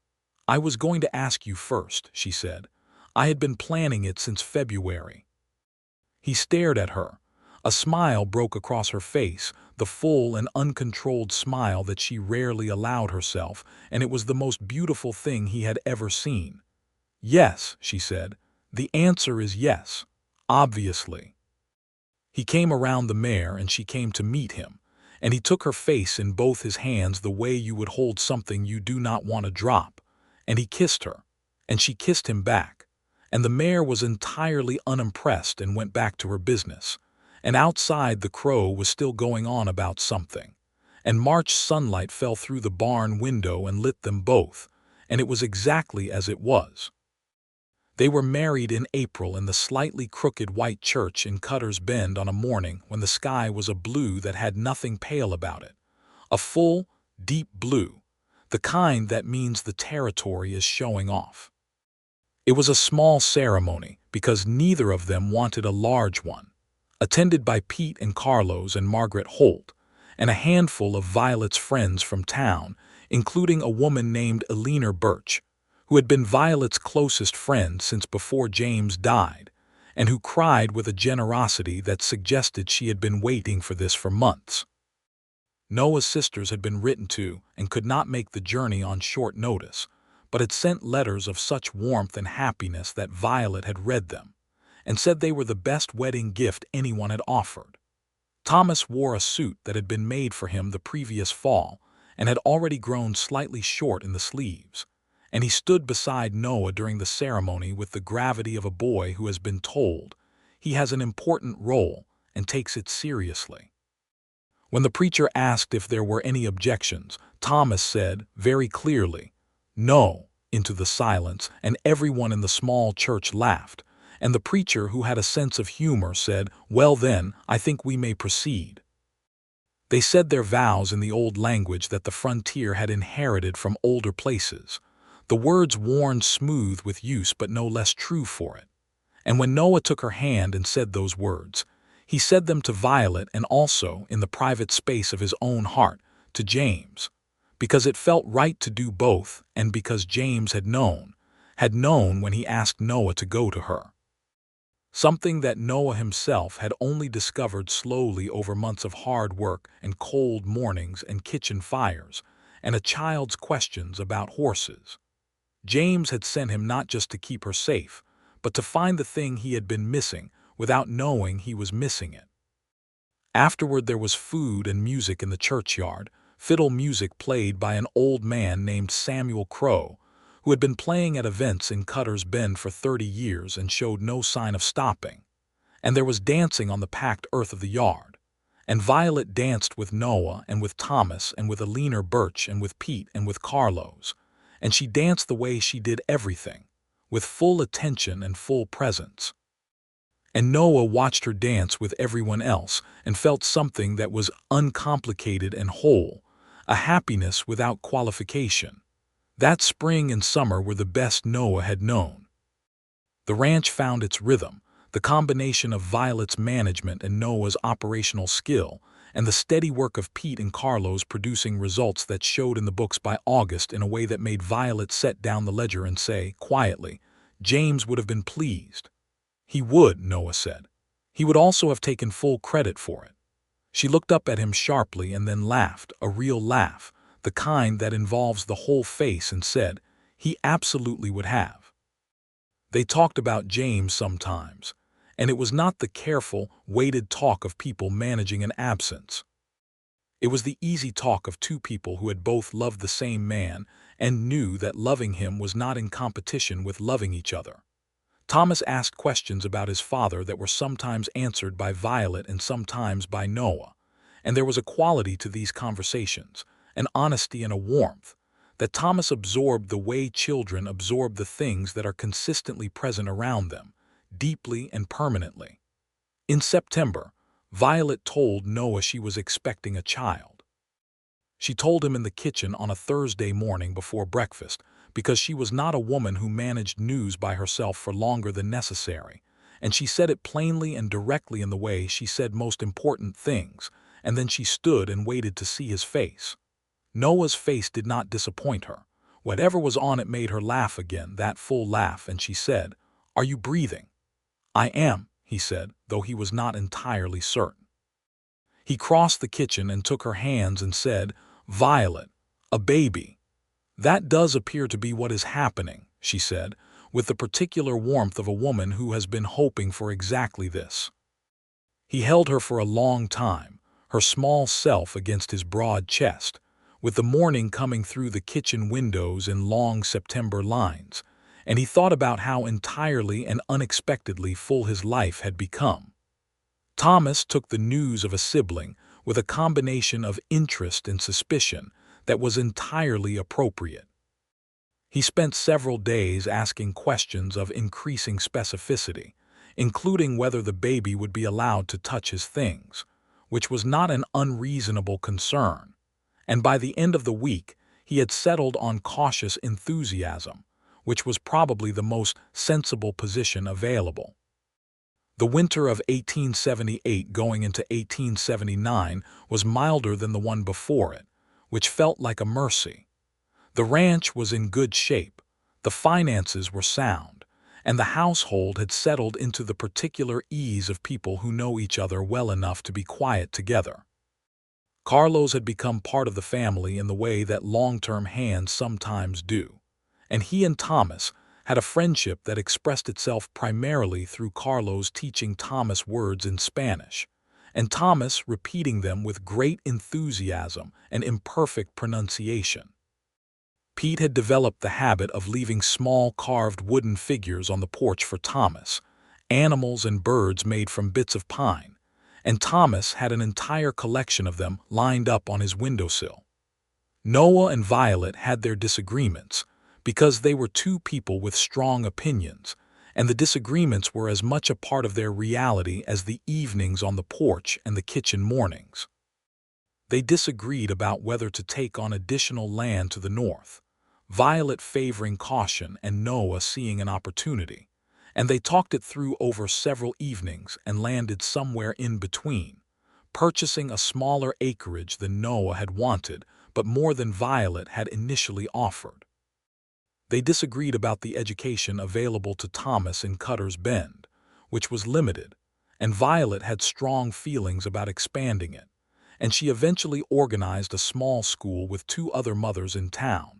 I was going to ask you first," she said. "I had been planning it since February." He stared at her. A smile broke across her face, the full and uncontrolled smile that she rarely allowed herself, and it was the most beautiful thing he had ever seen. "Yes," she said. "The answer is yes. Obviously." He came around the mare and she came to meet him, and he took her face in both his hands the way you would hold something you do not want to drop, and he kissed her, and she kissed him back, and the mare was entirely unimpressed and went back to her business. And outside the crow was still going on about something, and March sunlight fell through the barn window and lit them both, and it was exactly as it was. They were married in April in the slightly crooked white church in Cutter's Bend on a morning when the sky was a blue that had nothing pale about it, a full, deep blue, the kind that means the territory is showing off. It was a small ceremony because neither of them wanted a large one, attended by Pete and Carlos and Margaret Holt, and a handful of Violet's friends from town, including a woman named Eleanor Birch, who had been Violet's closest friend since before James died, and who cried with a generosity that suggested she had been waiting for this for months. Noah's sisters had been written to and could not make the journey on short notice, but had sent letters of such warmth and happiness that Violet had read them, and said they were the best wedding gift anyone had offered. Thomas wore a suit that had been made for him the previous fall and had already grown slightly short in the sleeves, and he stood beside Noah during the ceremony with the gravity of a boy who has been told he has an important role and takes it seriously. When the preacher asked if there were any objections, Thomas said very clearly, "No," into the silence, and everyone in the small church laughed, and the preacher, who had a sense of humor, said, "Well then, I think we may proceed." They said their vows in the old language that the frontier had inherited from older places, the words worn smooth with use but no less true for it. And when Noah took her hand and said those words, he said them to Violet and also, in the private space of his own heart, to James, because it felt right to do both and because James had known when he asked Noah to go to her. Something that Noah himself had only discovered slowly over months of hard work and cold mornings and kitchen fires, and a child's questions about horses. James had sent him not just to keep her safe, but to find the thing he had been missing without knowing he was missing it. Afterward there was food and music in the churchyard, fiddle music played by an old man named Samuel Crow, who had been playing at events in Cutter's Bend for 30 years and showed no sign of stopping. And there was dancing on the packed earth of the yard. And Violet danced with Noah and with Thomas and with Alina Birch and with Pete and with Carlos. And she danced the way she did everything, with full attention and full presence. And Noah watched her dance with everyone else and felt something that was uncomplicated and whole, a happiness without qualification. That spring and summer were the best Noah had known. The ranch found its rhythm, the combination of Violet's management and Noah's operational skill, and the steady work of Pete and Carlos producing results that showed in the books by August in a way that made Violet set down the ledger and say, quietly, James would have been pleased. He would, Noah said. He would also have taken full credit for it. She looked up at him sharply and then laughed, a real laugh, the kind that involves the whole face, and said, he absolutely would have. They talked about James sometimes, and it was not the careful, weighted talk of people managing an absence. It was the easy talk of two people who had both loved the same man and knew that loving him was not in competition with loving each other. Thomas asked questions about his father that were sometimes answered by Violet and sometimes by Noah, and there was a quality to these conversations, an honesty and a warmth, that Thomas absorbed the way children absorb the things that are consistently present around them, deeply and permanently. In September, Violet told Noah she was expecting a child. She told him in the kitchen on a Thursday morning before breakfast, because she was not a woman who managed news by herself for longer than necessary, and she said it plainly and directly in the way she said most important things, and then she stood and waited to see his face. Noah's face did not disappoint her. Whatever was on it made her laugh again, that full laugh, and she said, "Are you breathing?" "I am," he said, though he was not entirely certain. He crossed the kitchen and took her hands and said, "Violet, a baby." "That does appear to be what is happening," she said, with the particular warmth of a woman who has been hoping for exactly this. He held her for a long time, her small self against his broad chest, with the morning coming through the kitchen windows in long September lines, and he thought about how entirely and unexpectedly full his life had become. Thomas took the news of a sibling with a combination of interest and suspicion that was entirely appropriate. He spent several days asking questions of increasing specificity, including whether the baby would be allowed to touch his things, which was not an unreasonable concern, and by the end of the week he had settled on cautious enthusiasm, which was probably the most sensible position available. The winter of 1878 going into 1879 was milder than the one before it, which felt like a mercy. The ranch was in good shape, the finances were sound, and the household had settled into the particular ease of people who know each other well enough to be quiet together. Carlos had become part of the family in the way that long-term hands sometimes do, and he and Thomas had a friendship that expressed itself primarily through Carlos teaching Thomas words in Spanish, and Thomas repeating them with great enthusiasm and imperfect pronunciation. Pete had developed the habit of leaving small carved wooden figures on the porch for Thomas, animals and birds made from bits of pine, and Thomas had an entire collection of them lined up on his windowsill. Noah and Violet had their disagreements, because they were two people with strong opinions, and the disagreements were as much a part of their reality as the evenings on the porch and the kitchen mornings. They disagreed about whether to take on additional land to the north, Violet favoring caution and Noah seeing an opportunity, and they talked it through over several evenings and landed somewhere in between, purchasing a smaller acreage than Noah had wanted but more than Violet had initially offered. They disagreed about the education available to Thomas in Cutter's Bend, which was limited, and Violet had strong feelings about expanding it, and she eventually organized a small school with two other mothers in town,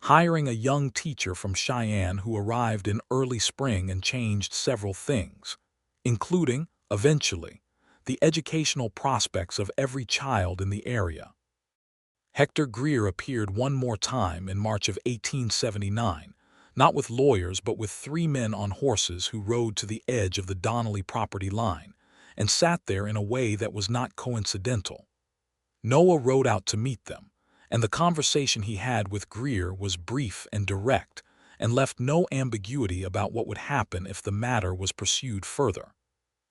hiring a young teacher from Cheyenne who arrived in early spring and changed several things, including, eventually, the educational prospects of every child in the area. Hector Greer appeared one more time in March of 1879, not with lawyers but with three men on horses who rode to the edge of the Donnelly property line and sat there in a way that was not coincidental. Noah rode out to meet them, and the conversation he had with Greer was brief and direct and left no ambiguity about what would happen if the matter was pursued further.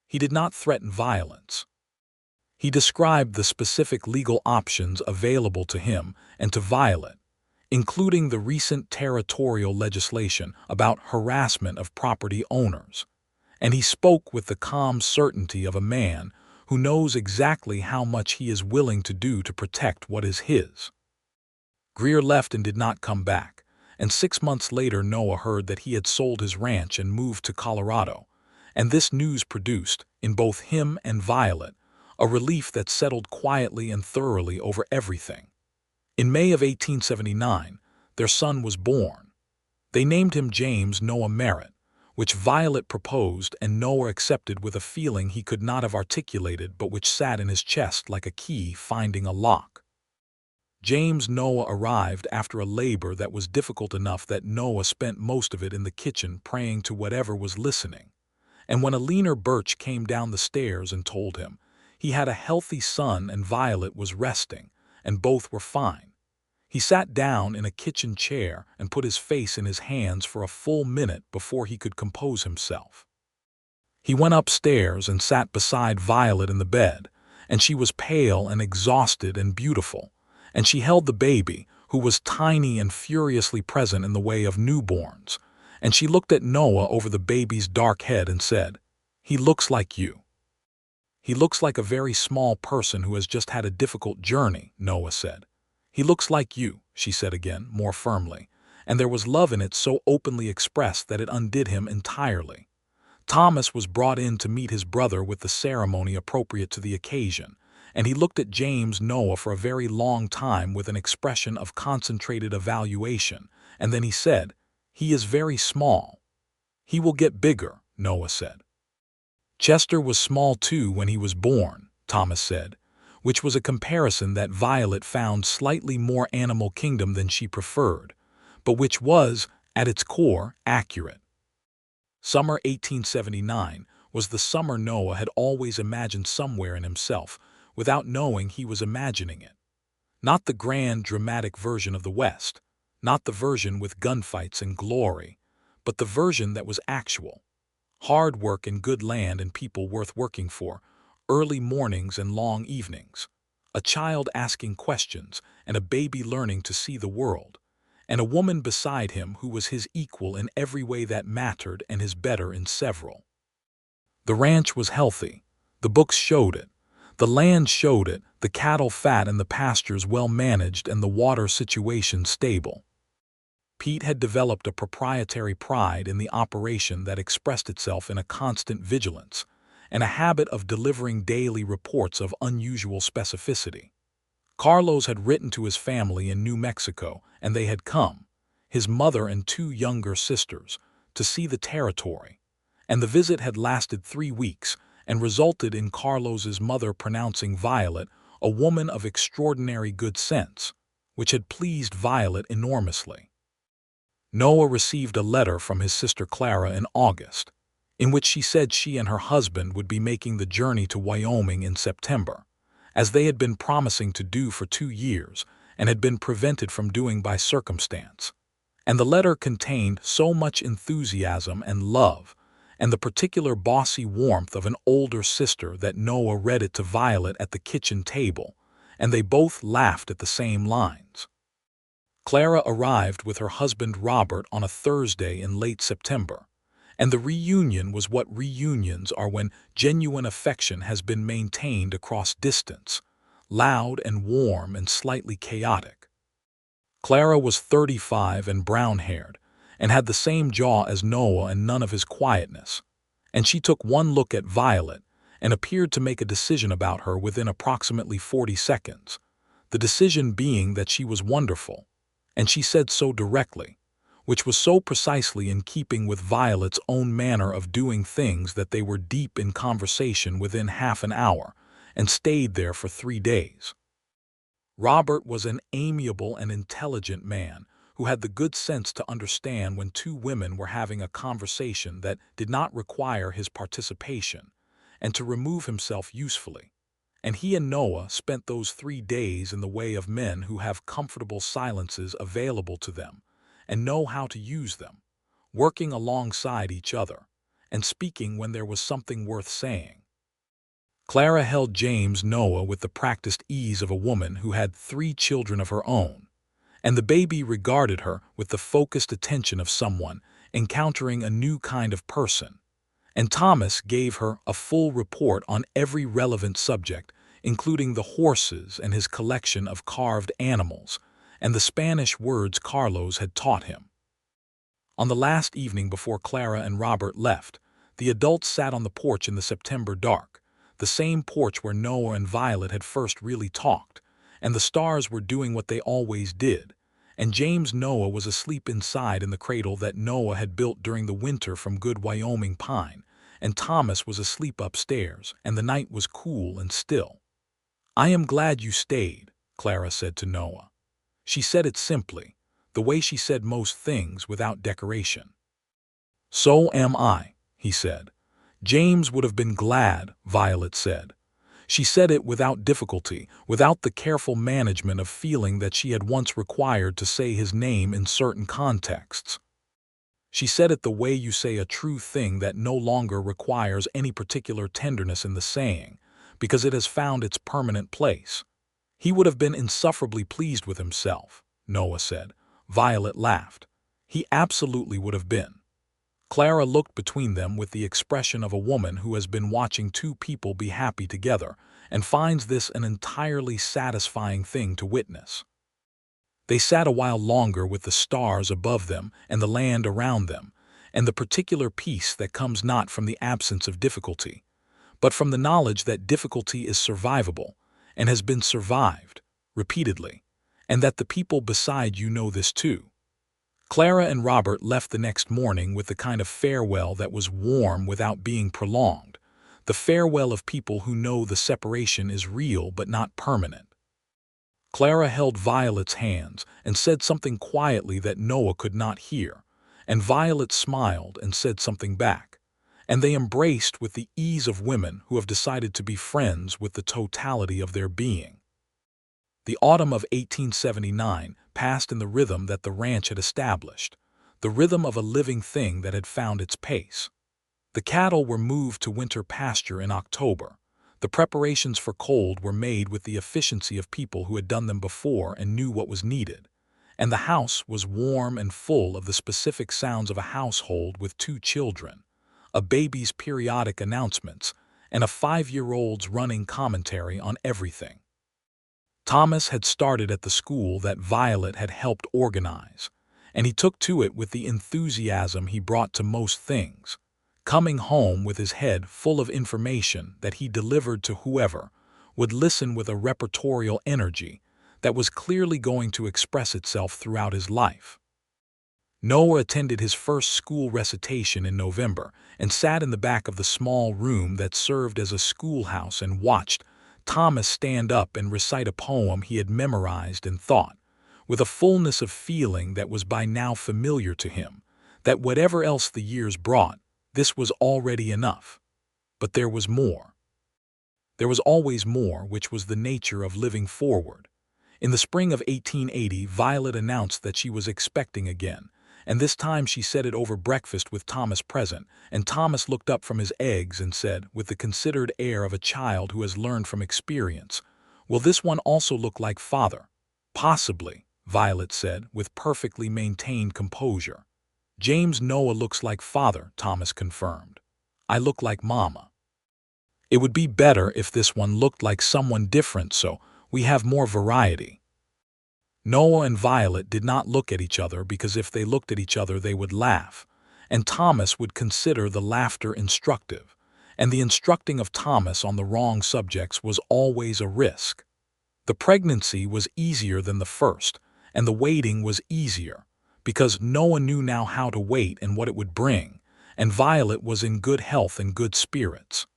He did not threaten violence. He described the specific legal options available to him and to Violet, including the recent territorial legislation about harassment of property owners, and he spoke with the calm certainty of a man who knows exactly how much he is willing to do to protect what is his. Greer left and did not come back, and 6 months later Noah heard that he had sold his ranch and moved to Colorado, and this news produced, in both him and Violet, a relief that settled quietly and thoroughly over everything. In May of 1879, their son was born. They named him James Noah Merritt, which Violet proposed and Noah accepted with a feeling he could not have articulated but which sat in his chest like a key finding a lock. James Noah arrived after a labor that was difficult enough that Noah spent most of it in the kitchen praying to whatever was listening. And when a leaner birch came down the stairs and told him he had a healthy son and Violet was resting, and both were fine, he sat down in a kitchen chair and put his face in his hands for a full minute before he could compose himself. He went upstairs and sat beside Violet in the bed, and she was pale and exhausted and beautiful, and she held the baby, who was tiny and furiously present in the way of newborns, and she looked at Noah over the baby's dark head and said, "He looks like you." "He looks like a very small person who has just had a difficult journey," Noah said. "He looks like you," she said again, more firmly, and there was love in it so openly expressed that it undid him entirely. Thomas was brought in to meet his brother with the ceremony appropriate to the occasion, and he looked at James Noah for a very long time with an expression of concentrated evaluation, and then he said, "He is very small." "He will get bigger," Noah said. "Chester was small too when he was born," Thomas said, which was a comparison that Violet found slightly more Animal Kingdom than she preferred, but which was, at its core, accurate. Summer 1879 was the summer Noah had always imagined somewhere in himself, without knowing he was imagining it. Not the grand, dramatic version of the West, not the version with gunfights and glory, but the version that was actual. Hard work and good land and people worth working for, early mornings and long evenings, a child asking questions and a baby learning to see the world, and a woman beside him who was his equal in every way that mattered and his better in several. The ranch was healthy. The books showed it. The land showed it, the cattle fat and the pastures well managed and the water situation stable. Pete had developed a proprietary pride in the operation that expressed itself in a constant vigilance and a habit of delivering daily reports of unusual specificity. Carlos had written to his family in New Mexico, and they had come, his mother and two younger sisters, to see the territory, and the visit had lasted 3 weeks and resulted in Carlos's mother pronouncing Violet a woman of extraordinary good sense, which had pleased Violet enormously. Noah received a letter from his sister Clara in August, in which she said she and her husband would be making the journey to Wyoming in September, as they had been promising to do for 2 years and had been prevented from doing by circumstance. And the letter contained so much enthusiasm and love and the particular bossy warmth of an older sister that Noah read it to Violet at the kitchen table, and they both laughed at the same lines. Clara arrived with her husband Robert on a Thursday in late September, and the reunion was what reunions are when genuine affection has been maintained across distance, loud and warm and slightly chaotic. Clara was 35 and brown-haired, and had the same jaw as Noah and none of his quietness, and she took one look at Violet and appeared to make a decision about her within approximately 40 seconds, the decision being that she was wonderful, and she said so directly, which was so precisely in keeping with Violet's own manner of doing things that they were deep in conversation within half an hour and stayed there for 3 days. Robert was an amiable and intelligent man who had the good sense to understand when two women were having a conversation that did not require his participation, and to remove himself usefully. And he and Noah spent those 3 days in the way of men who have comfortable silences available to them and know how to use them, working alongside each other and speaking when there was something worth saying. Clara held James Noah with the practiced ease of a woman who had 3 children of her own, and the baby regarded her with the focused attention of someone encountering a new kind of person. And Thomas gave her a full report on every relevant subject, including the horses and his collection of carved animals, and the Spanish words Carlos had taught him. On the last evening before Clara and Robert left, the adults sat on the porch in the September dark, the same porch where Noah and Violet had first really talked, and the stars were doing what they always did, and James Noah was asleep inside in the cradle that Noah had built during the winter from good Wyoming pine, and Thomas was asleep upstairs, and the night was cool and still. "I am glad you stayed," Clara said to Noah. She said it simply, the way she said most things without decoration. "So am I," he said. "James would have been glad," Violet said. She said it without difficulty, without the careful management of feeling that she had once required to say his name in certain contexts. She said it the way you say a true thing that no longer requires any particular tenderness in the saying, because it has found its permanent place. "He would have been insufferably pleased with himself," Noah said. Violet laughed. "He absolutely would have been." Clara looked between them with the expression of a woman who has been watching two people be happy together and finds this an entirely satisfying thing to witness. They sat a while longer with the stars above them and the land around them, and the particular peace that comes not from the absence of difficulty, but from the knowledge that difficulty is survivable and has been survived repeatedly, and that the people beside you know this too. Clara and Robert left the next morning with the kind of farewell that was warm without being prolonged, the farewell of people who know the separation is real but not permanent. Clara held Violet's hands and said something quietly that Noah could not hear, and Violet smiled and said something back, and they embraced with the ease of women who have decided to be friends with the totality of their being. The autumn of 1879 passed in the rhythm that the ranch had established, the rhythm of a living thing that had found its pace. The cattle were moved to winter pasture in October. The preparations for cold were made with the efficiency of people who had done them before and knew what was needed. And the house was warm and full of the specific sounds of a household with 2 children, a baby's periodic announcements, and a 5-year-old's running commentary on everything. Thomas had started at the school that Violet had helped organize, and he took to it with the enthusiasm he brought to most things, coming home with his head full of information that he delivered to whoever would listen with a repertorial energy that was clearly going to express itself throughout his life. Noah attended his first school recitation in November and sat in the back of the small room that served as a schoolhouse and watched Thomas stand up and recite a poem he had memorized and thought, with a fullness of feeling that was by now familiar to him, that whatever else the years brought, this was already enough. But there was more. There was always more, which was the nature of living forward. In the spring of 1880, Violet announced that she was expecting again, and this time she said it over breakfast with Thomas present, and Thomas looked up from his eggs and said, with the considered air of a child who has learned from experience, Will this one also look like father? Possibly, Violet said, with perfectly maintained composure. James Noah looks like father, Thomas confirmed. I look like mama. It would be better if this one looked like someone different so we have more variety. Noah and Violet did not look at each other because if they looked at each other they would laugh, and Thomas would consider the laughter instructive, and the instructing of Thomas on the wrong subjects was always a risk. The pregnancy was easier than the first, and the waiting was easier, because Noah knew now how to wait and what it would bring, and Violet was in good health and good spirits.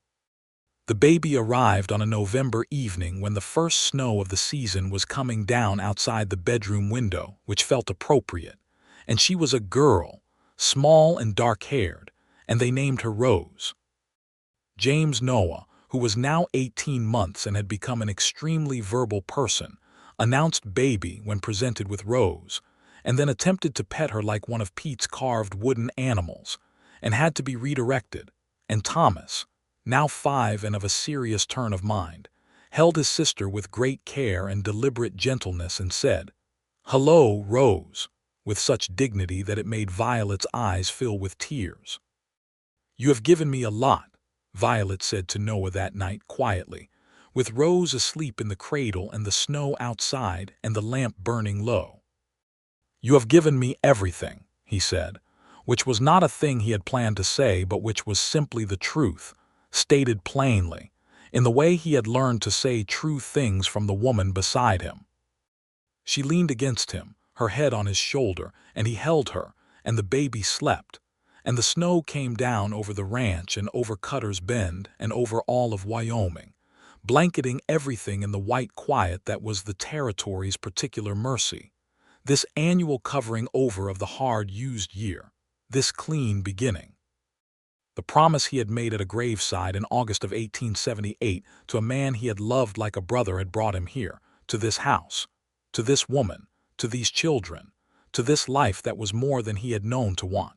The baby arrived on a November evening when the first snow of the season was coming down outside the bedroom window, which felt appropriate, and she was a girl, small and dark-haired, and they named her Rose. James Noah, who was now 18 months and had become an extremely verbal person, announced baby when presented with Rose, and then attempted to pet her like one of Pete's carved wooden animals, and had to be redirected, and Thomas, now 5 and of a serious turn of mind, held his sister with great care and deliberate gentleness and said, "Hello, Rose," with such dignity that it made Violet's eyes fill with tears. "You have given me a lot," Violet said to Noah that night quietly, with Rose asleep in the cradle and the snow outside and the lamp burning low. "You have given me everything," he said, which was not a thing he had planned to say but which was simply the truth, stated plainly, in the way he had learned to say true things from the woman beside him. She leaned against him, her head on his shoulder, and he held her, and the baby slept, and the snow came down over the ranch and over Cutter's Bend and over all of Wyoming, blanketing everything in the white quiet that was the territory's particular mercy, this annual covering over of the hard-used year, this clean beginning. The promise he had made at a graveside in August of 1878 to a man he had loved like a brother had brought him here, to this house, to this woman, to these children, to this life that was more than he had known to want.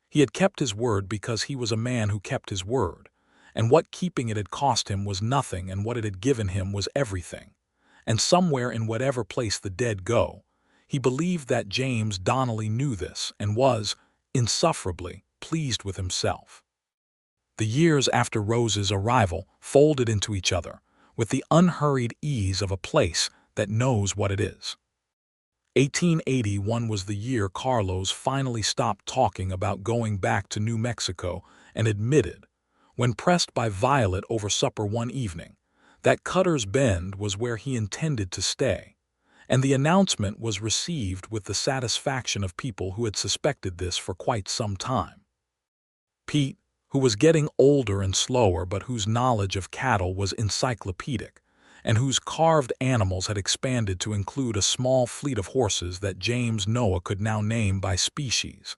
He had kept his word because he was a man who kept his word, and what keeping it had cost him was nothing and what it had given him was everything. And somewhere in whatever place the dead go, he believed that James Donnelly knew this and was, insufferably, pleased with himself. The years after Rose's arrival folded into each other with the unhurried ease of a place that knows what it is. 1881 was the year Carlos finally stopped talking about going back to New Mexico and admitted, when pressed by Violet over supper one evening, that Cutter's Bend was where he intended to stay, and the announcement was received with the satisfaction of people who had suspected this for quite some time. Pete, who was getting older and slower but whose knowledge of cattle was encyclopedic, and whose carved animals had expanded to include a small fleet of horses that James Noah could now name by species,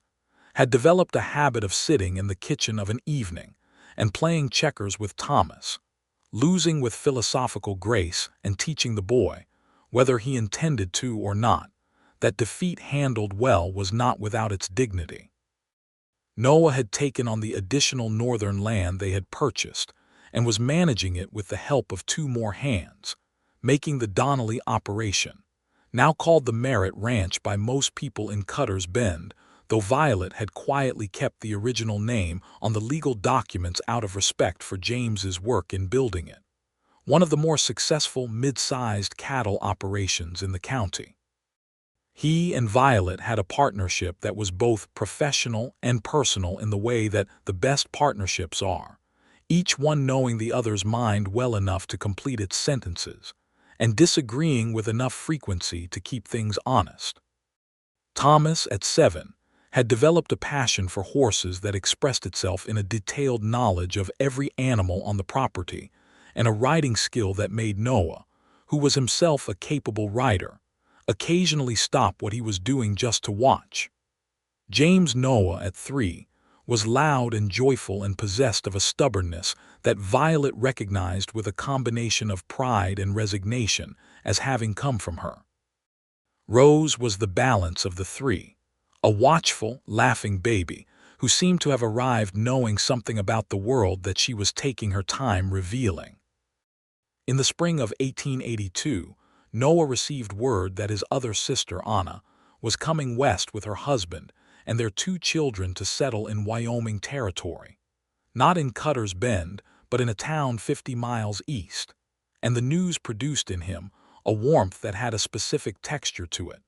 had developed a habit of sitting in the kitchen of an evening and playing checkers with Thomas, losing with philosophical grace and teaching the boy, whether he intended to or not, that defeat handled well was not without its dignity. Noah had taken on the additional northern land they had purchased and was managing it with the help of 2 more hands, making the Donnelly operation, now called the Merritt Ranch by most people in Cutter's Bend, though Violet had quietly kept the original name on the legal documents out of respect for James's work in building it, one of the more successful mid-sized cattle operations in the county. He and Violet had a partnership that was both professional and personal in the way that the best partnerships are, each one knowing the other's mind well enough to complete its sentences, and disagreeing with enough frequency to keep things honest. Thomas, at 7, had developed a passion for horses that expressed itself in a detailed knowledge of every animal on the property, and a riding skill that made Noah, who was himself a capable rider, occasionally stop what he was doing just to watch. James Noah, at 3, was loud and joyful and possessed of a stubbornness that Violet recognized with a combination of pride and resignation as having come from her. Rose was the balance of the 3, a watchful, laughing baby who seemed to have arrived knowing something about the world that she was taking her time revealing. In the spring of 1882, Noah received word that his other sister, Anna, was coming west with her husband and their 2 children to settle in Wyoming territory. Not in Cutter's Bend, but in a town 50 miles east. And the news produced in him a warmth that had a specific texture to it,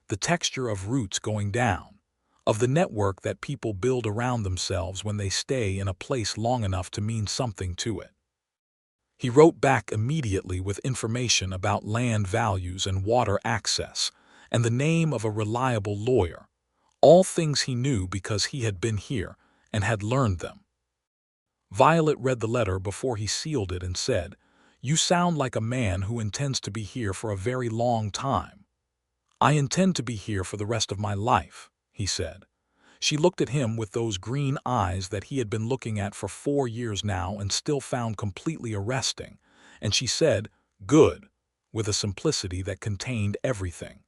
the texture of roots going down, of the network that people build around themselves when they stay in a place long enough to mean something to it. He wrote back immediately with information about land values and water access, and the name of a reliable lawyer, all things he knew because he had been here and had learned them. Violet read the letter before he sealed it and said, "You sound like a man who intends to be here for a very long time." "I intend to be here for the rest of my life," he said. She looked at him with those green eyes that he had been looking at for 4 years now and still found completely arresting, and she said, "Good," with a simplicity that contained everything.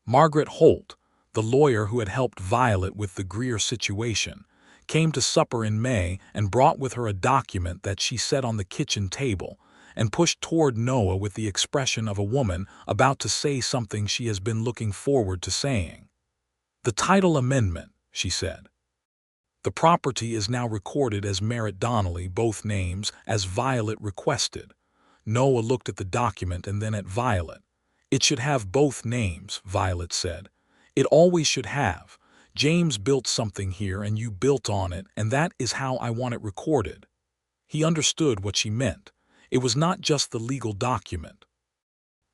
Margaret Holt, the lawyer who had helped Violet with the Greer situation, came to supper in May and brought with her a document that she set on the kitchen table and pushed toward Noah with the expression of a woman about to say something she has been looking forward to saying. "The title amendment," she said. "The property is now recorded as Merritt Donnelly, both names, as Violet requested." Noah looked at the document and then at Violet. "It should have both names," Violet said. "It always should have. James built something here and you built on it, and that is how I want it recorded." He understood what she meant. It was not just the legal document.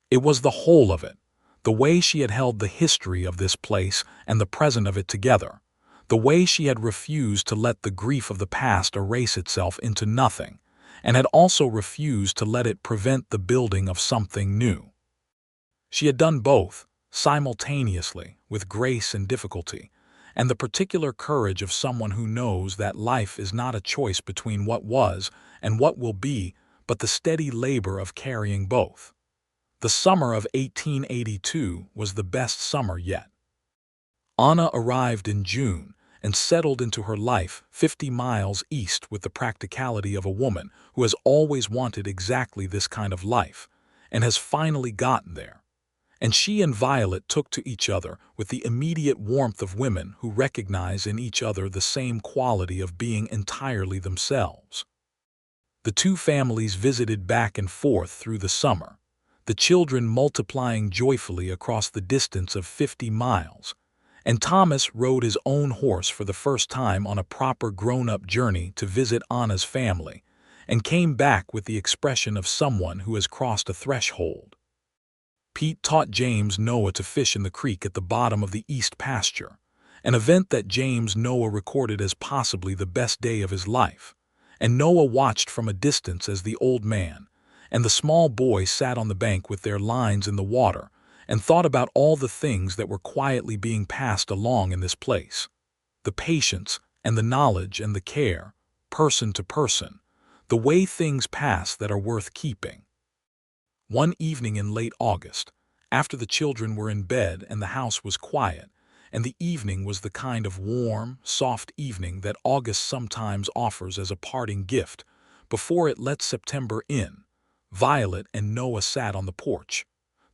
It was the whole of it, the way she had held the history of this place and the present of it together, the way she had refused to let the grief of the past erase itself into nothing, and had also refused to let it prevent the building of something new. She had done both, simultaneously, with grace and difficulty, and the particular courage of someone who knows that life is not a choice between what was and what will be, but the steady labor of carrying both. The summer of 1882 was the best summer yet. Anna arrived in June and settled into her life 50 miles east with the practicality of a woman who has always wanted exactly this kind of life and has finally gotten there. And she and Violet took to each other with the immediate warmth of women who recognize in each other the same quality of being entirely themselves. The 2 families visited back and forth through the summer, the children multiplying joyfully across the distance of 50 miles, and Thomas rode his own horse for the first time on a proper grown-up journey to visit Anna's family, and came back with the expression of someone who has crossed a threshold. Pete taught James Noah to fish in the creek at the bottom of the east pasture, an event that James Noah recorded as possibly the best day of his life, and Noah watched from a distance as the old man and the small boy sat on the bank with their lines in the water and thought about all the things that were quietly being passed along in this place, the patience and the knowledge and the care, person to person, the way things pass that are worth keeping. One evening in late August, after the children were in bed and the house was quiet, and the evening was the kind of warm, soft evening that August sometimes offers as a parting gift before it lets September in, Violet and Noah sat on the porch,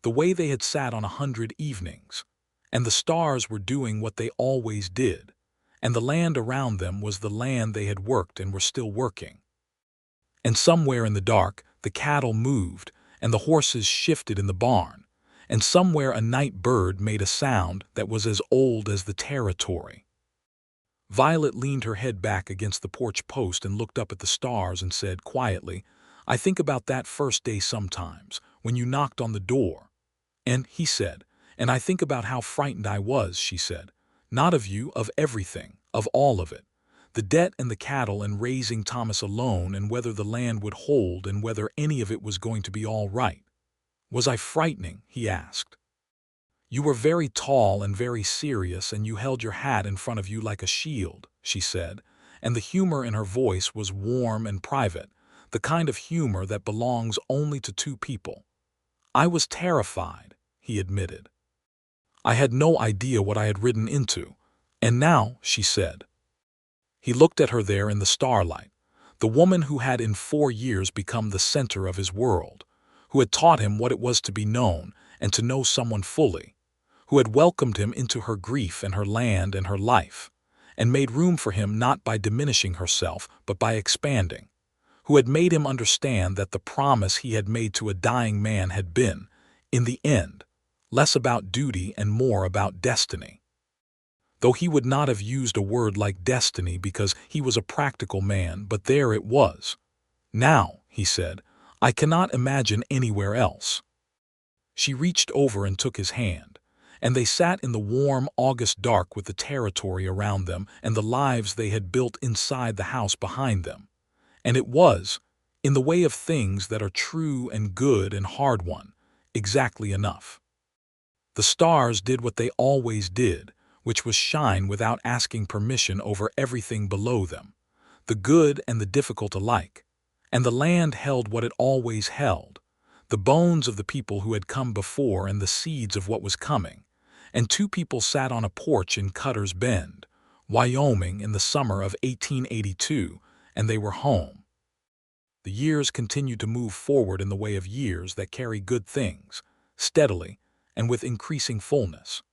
the way they had sat on 100 evenings, and the stars were doing what they always did, and the land around them was the land they had worked and were still working. And somewhere in the dark, the cattle moved, and the horses shifted in the barn, and somewhere a night bird made a sound that was as old as the territory. Violet leaned her head back against the porch post and looked up at the stars and said quietly, "I think about that first day sometimes, when you knocked on the door." "And," he said, "and I think about how frightened I was," she said. "Not of you, of everything, of all of it. The debt and the cattle and raising Thomas alone and whether the land would hold and whether any of it was going to be all right." "Was I frightening?" he asked. "You were very tall and very serious and you held your hat in front of you like a shield," she said, and the humor in her voice was warm and private, the kind of humor that belongs only to 2 people. "I was terrified," he admitted. "I had no idea what I had ridden into. And now," she said. He looked at her there in the starlight, the woman who had in 4 years become the center of his world, who had taught him what it was to be known and to know someone fully, who had welcomed him into her grief and her land and her life, and made room for him not by diminishing herself but by expanding, who had made him understand that the promise he had made to a dying man had been, in the end, less about duty and more about destiny. Though he would not have used a word like destiny because he was a practical man, but there it was. Now, he said, I cannot imagine anywhere else. She reached over and took his hand, and they sat in the warm August dark with the territory around them and the lives they had built inside the house behind them. And it was, in the way of things that are true and good and hard-won, exactly enough. The stars did what they always did, which was shine without asking permission over everything below them, the good and the difficult alike. And the land held what it always held, the bones of the people who had come before and the seeds of what was coming. And two people sat on a porch in Cutter's Bend, Wyoming, in the summer of 1882, and they were home. The years continued to move forward in the way of years that carry good things, steadily and with increasing fullness.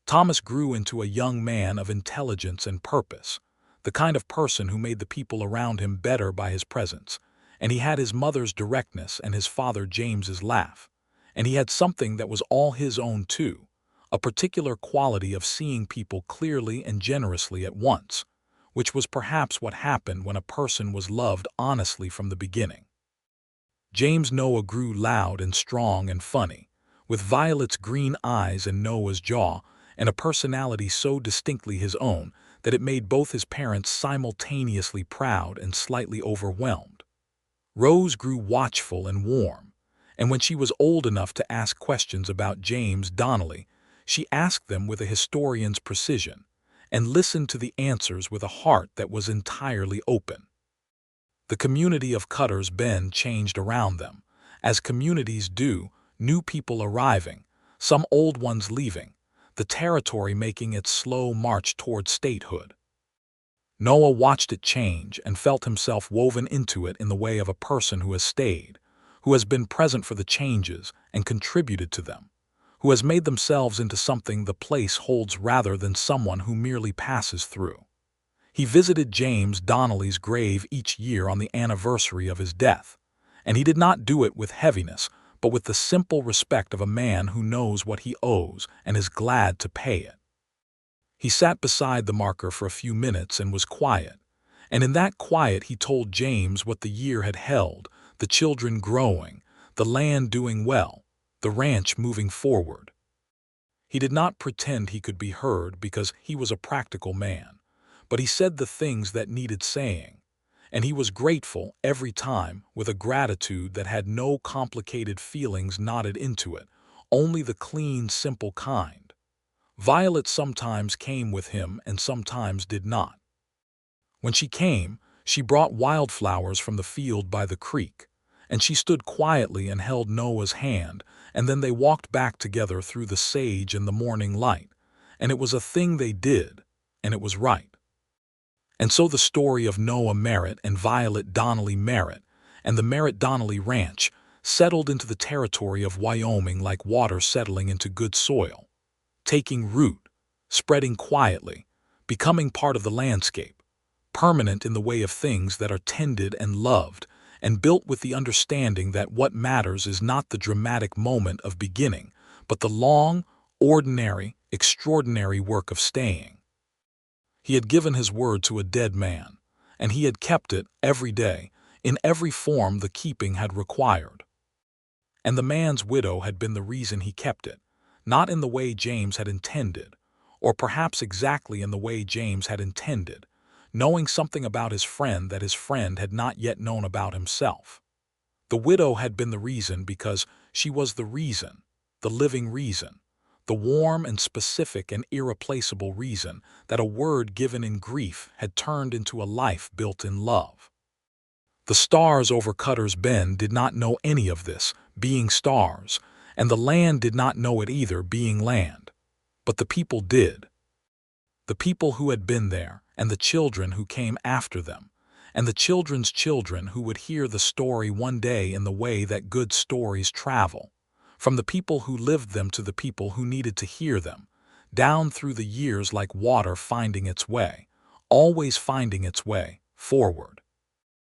Thomas grew into a young man of intelligence and purpose, the kind of person who made the people around him better by his presence, and he had his mother's directness and his father James's laugh, and he had something that was all his own too, a particular quality of seeing people clearly and generously at once, which was perhaps what happened when a person was loved honestly from the beginning. James Noah grew loud and strong and funny, with Violet's green eyes and Noah's jaw, and a personality so distinctly his own that it made both his parents simultaneously proud and slightly overwhelmed. Rose grew watchful and warm, and when she was old enough to ask questions about James Donnelly, she asked them with a historian's precision, and listened to the answers with a heart that was entirely open. The community of Cutter's Bend changed around them, as communities do, new people arriving, some old ones leaving, the territory making its slow march toward statehood. Noah watched it change and felt himself woven into it in the way of a person who has stayed, who has been present for the changes and contributed to them, who has made themselves into something the place holds rather than someone who merely passes through. He visited James Donnelly's grave each year on the anniversary of his death, and he did not do it with heaviness, but with the simple respect of a man who knows what he owes and is glad to pay it. He sat beside the marker for a few minutes and was quiet, and in that quiet he told James what the year had held, the children growing, the land doing well, the ranch moving forward. He did not pretend he could be heard because he was a practical man, but he said the things that needed saying, and he was grateful every time with a gratitude that had no complicated feelings knotted into it, only the clean, simple kind. Violet sometimes came with him and sometimes did not. When she came, she brought wildflowers from the field by the creek, and she stood quietly and held Noah's hand, and then they walked back together through the sage and the morning light, and it was a thing they did, and it was right. And so the story of Noah Merritt and Violet Donnelly Merritt and the Merritt-Donnelly Ranch settled into the territory of Wyoming like water settling into good soil, taking root, spreading quietly, becoming part of the landscape, permanent in the way of things that are tended and loved, and built with the understanding that what matters is not the dramatic moment of beginning, but the long, ordinary, extraordinary work of staying. He had given his word to a dead man, and he had kept it every day, in every form the keeping had required. And the man's widow had been the reason he kept it, not in the way James had intended, or perhaps exactly in the way James had intended, knowing something about his friend that his friend had not yet known about himself. The widow had been the reason because she was the reason, the living reason, the warm and specific and irreplaceable reason that a word given in grief had turned into a life built in love. The stars over Cutter's Bend did not know any of this, being stars, and the land did not know it either, being land. But the people did. The people who had been there, and the children who came after them, and the children's children who would hear the story one day in the way that good stories travel, from the people who lived them to the people who needed to hear them, down through the years like water finding its way, always finding its way forward.